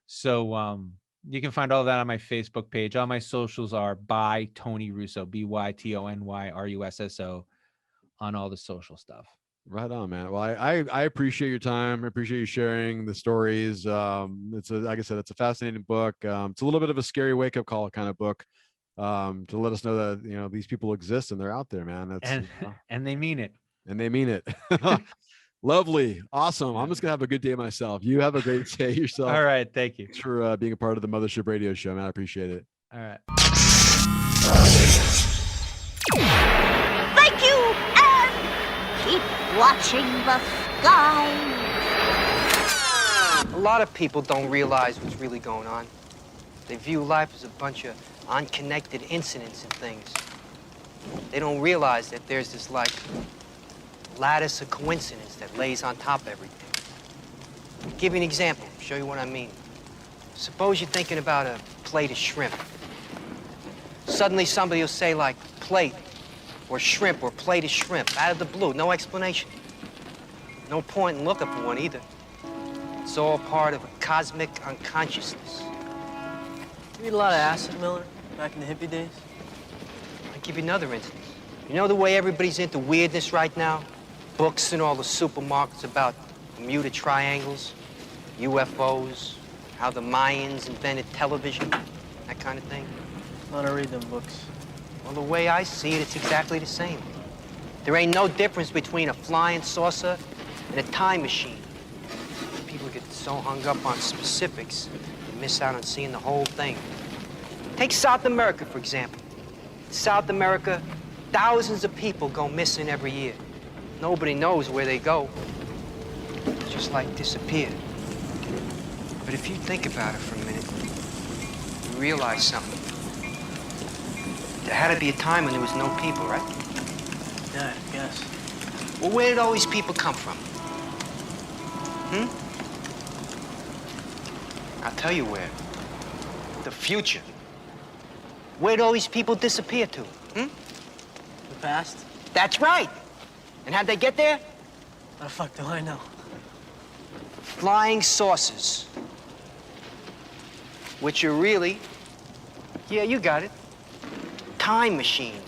So you can find all that on my Facebook page. All my socials are by Tony Russo, BYTONYRUSSO, on all the social stuff. Right on, man. Well, I appreciate your time. I appreciate you sharing the stories. Like I said, it's a fascinating book. It's a little bit of a scary wake-up call kind of book, to let us know that these people exist and they're out there, man. And they mean it. And they mean it. Lovely. Awesome. I'm just gonna have a good day myself. You have a great day yourself. All right. Thank you. Thanks for being a part of the Mothership Radio Show, man. I appreciate it. All right. Thank you, and keep watching the sky. A lot of people don't realize what's really going on. They view life as a bunch of unconnected incidents and things. They don't realize that there's this, like, lattice of coincidence that lays on top of everything. I'll give you an example, show you what I mean. Suppose you're thinking about a plate of shrimp. Suddenly somebody will say, like, plate or shrimp or plate of shrimp out of the blue, no explanation. No point in looking for one either. It's all part of a cosmic unconsciousness. You eat a lot of acid, Miller, back in the hippie days? I'll give you another instance. You know the way everybody's into weirdness right now? Books in all the supermarkets about Bermuda triangles, UFOs, how the Mayans invented television, that kind of thing. I want to read them books. Well, the way I see it, it's exactly the same. There ain't no difference between a flying saucer in a time machine. People get so hung up on specifics, they miss out on seeing the whole thing. Take South America, for example. South America, thousands of people go missing every year. Nobody knows where they go. They just like disappear. But if you think about it for a minute, you realize something. There had to be a time when there was no people, right? Yeah, I guess. Well, where did all these people come from? I'll tell you where. The future. Where'd all these people disappear to? The past? That's right. And how'd they get there? How the fuck do I know? Flying saucers. Which are really, yeah, you got it, time machines.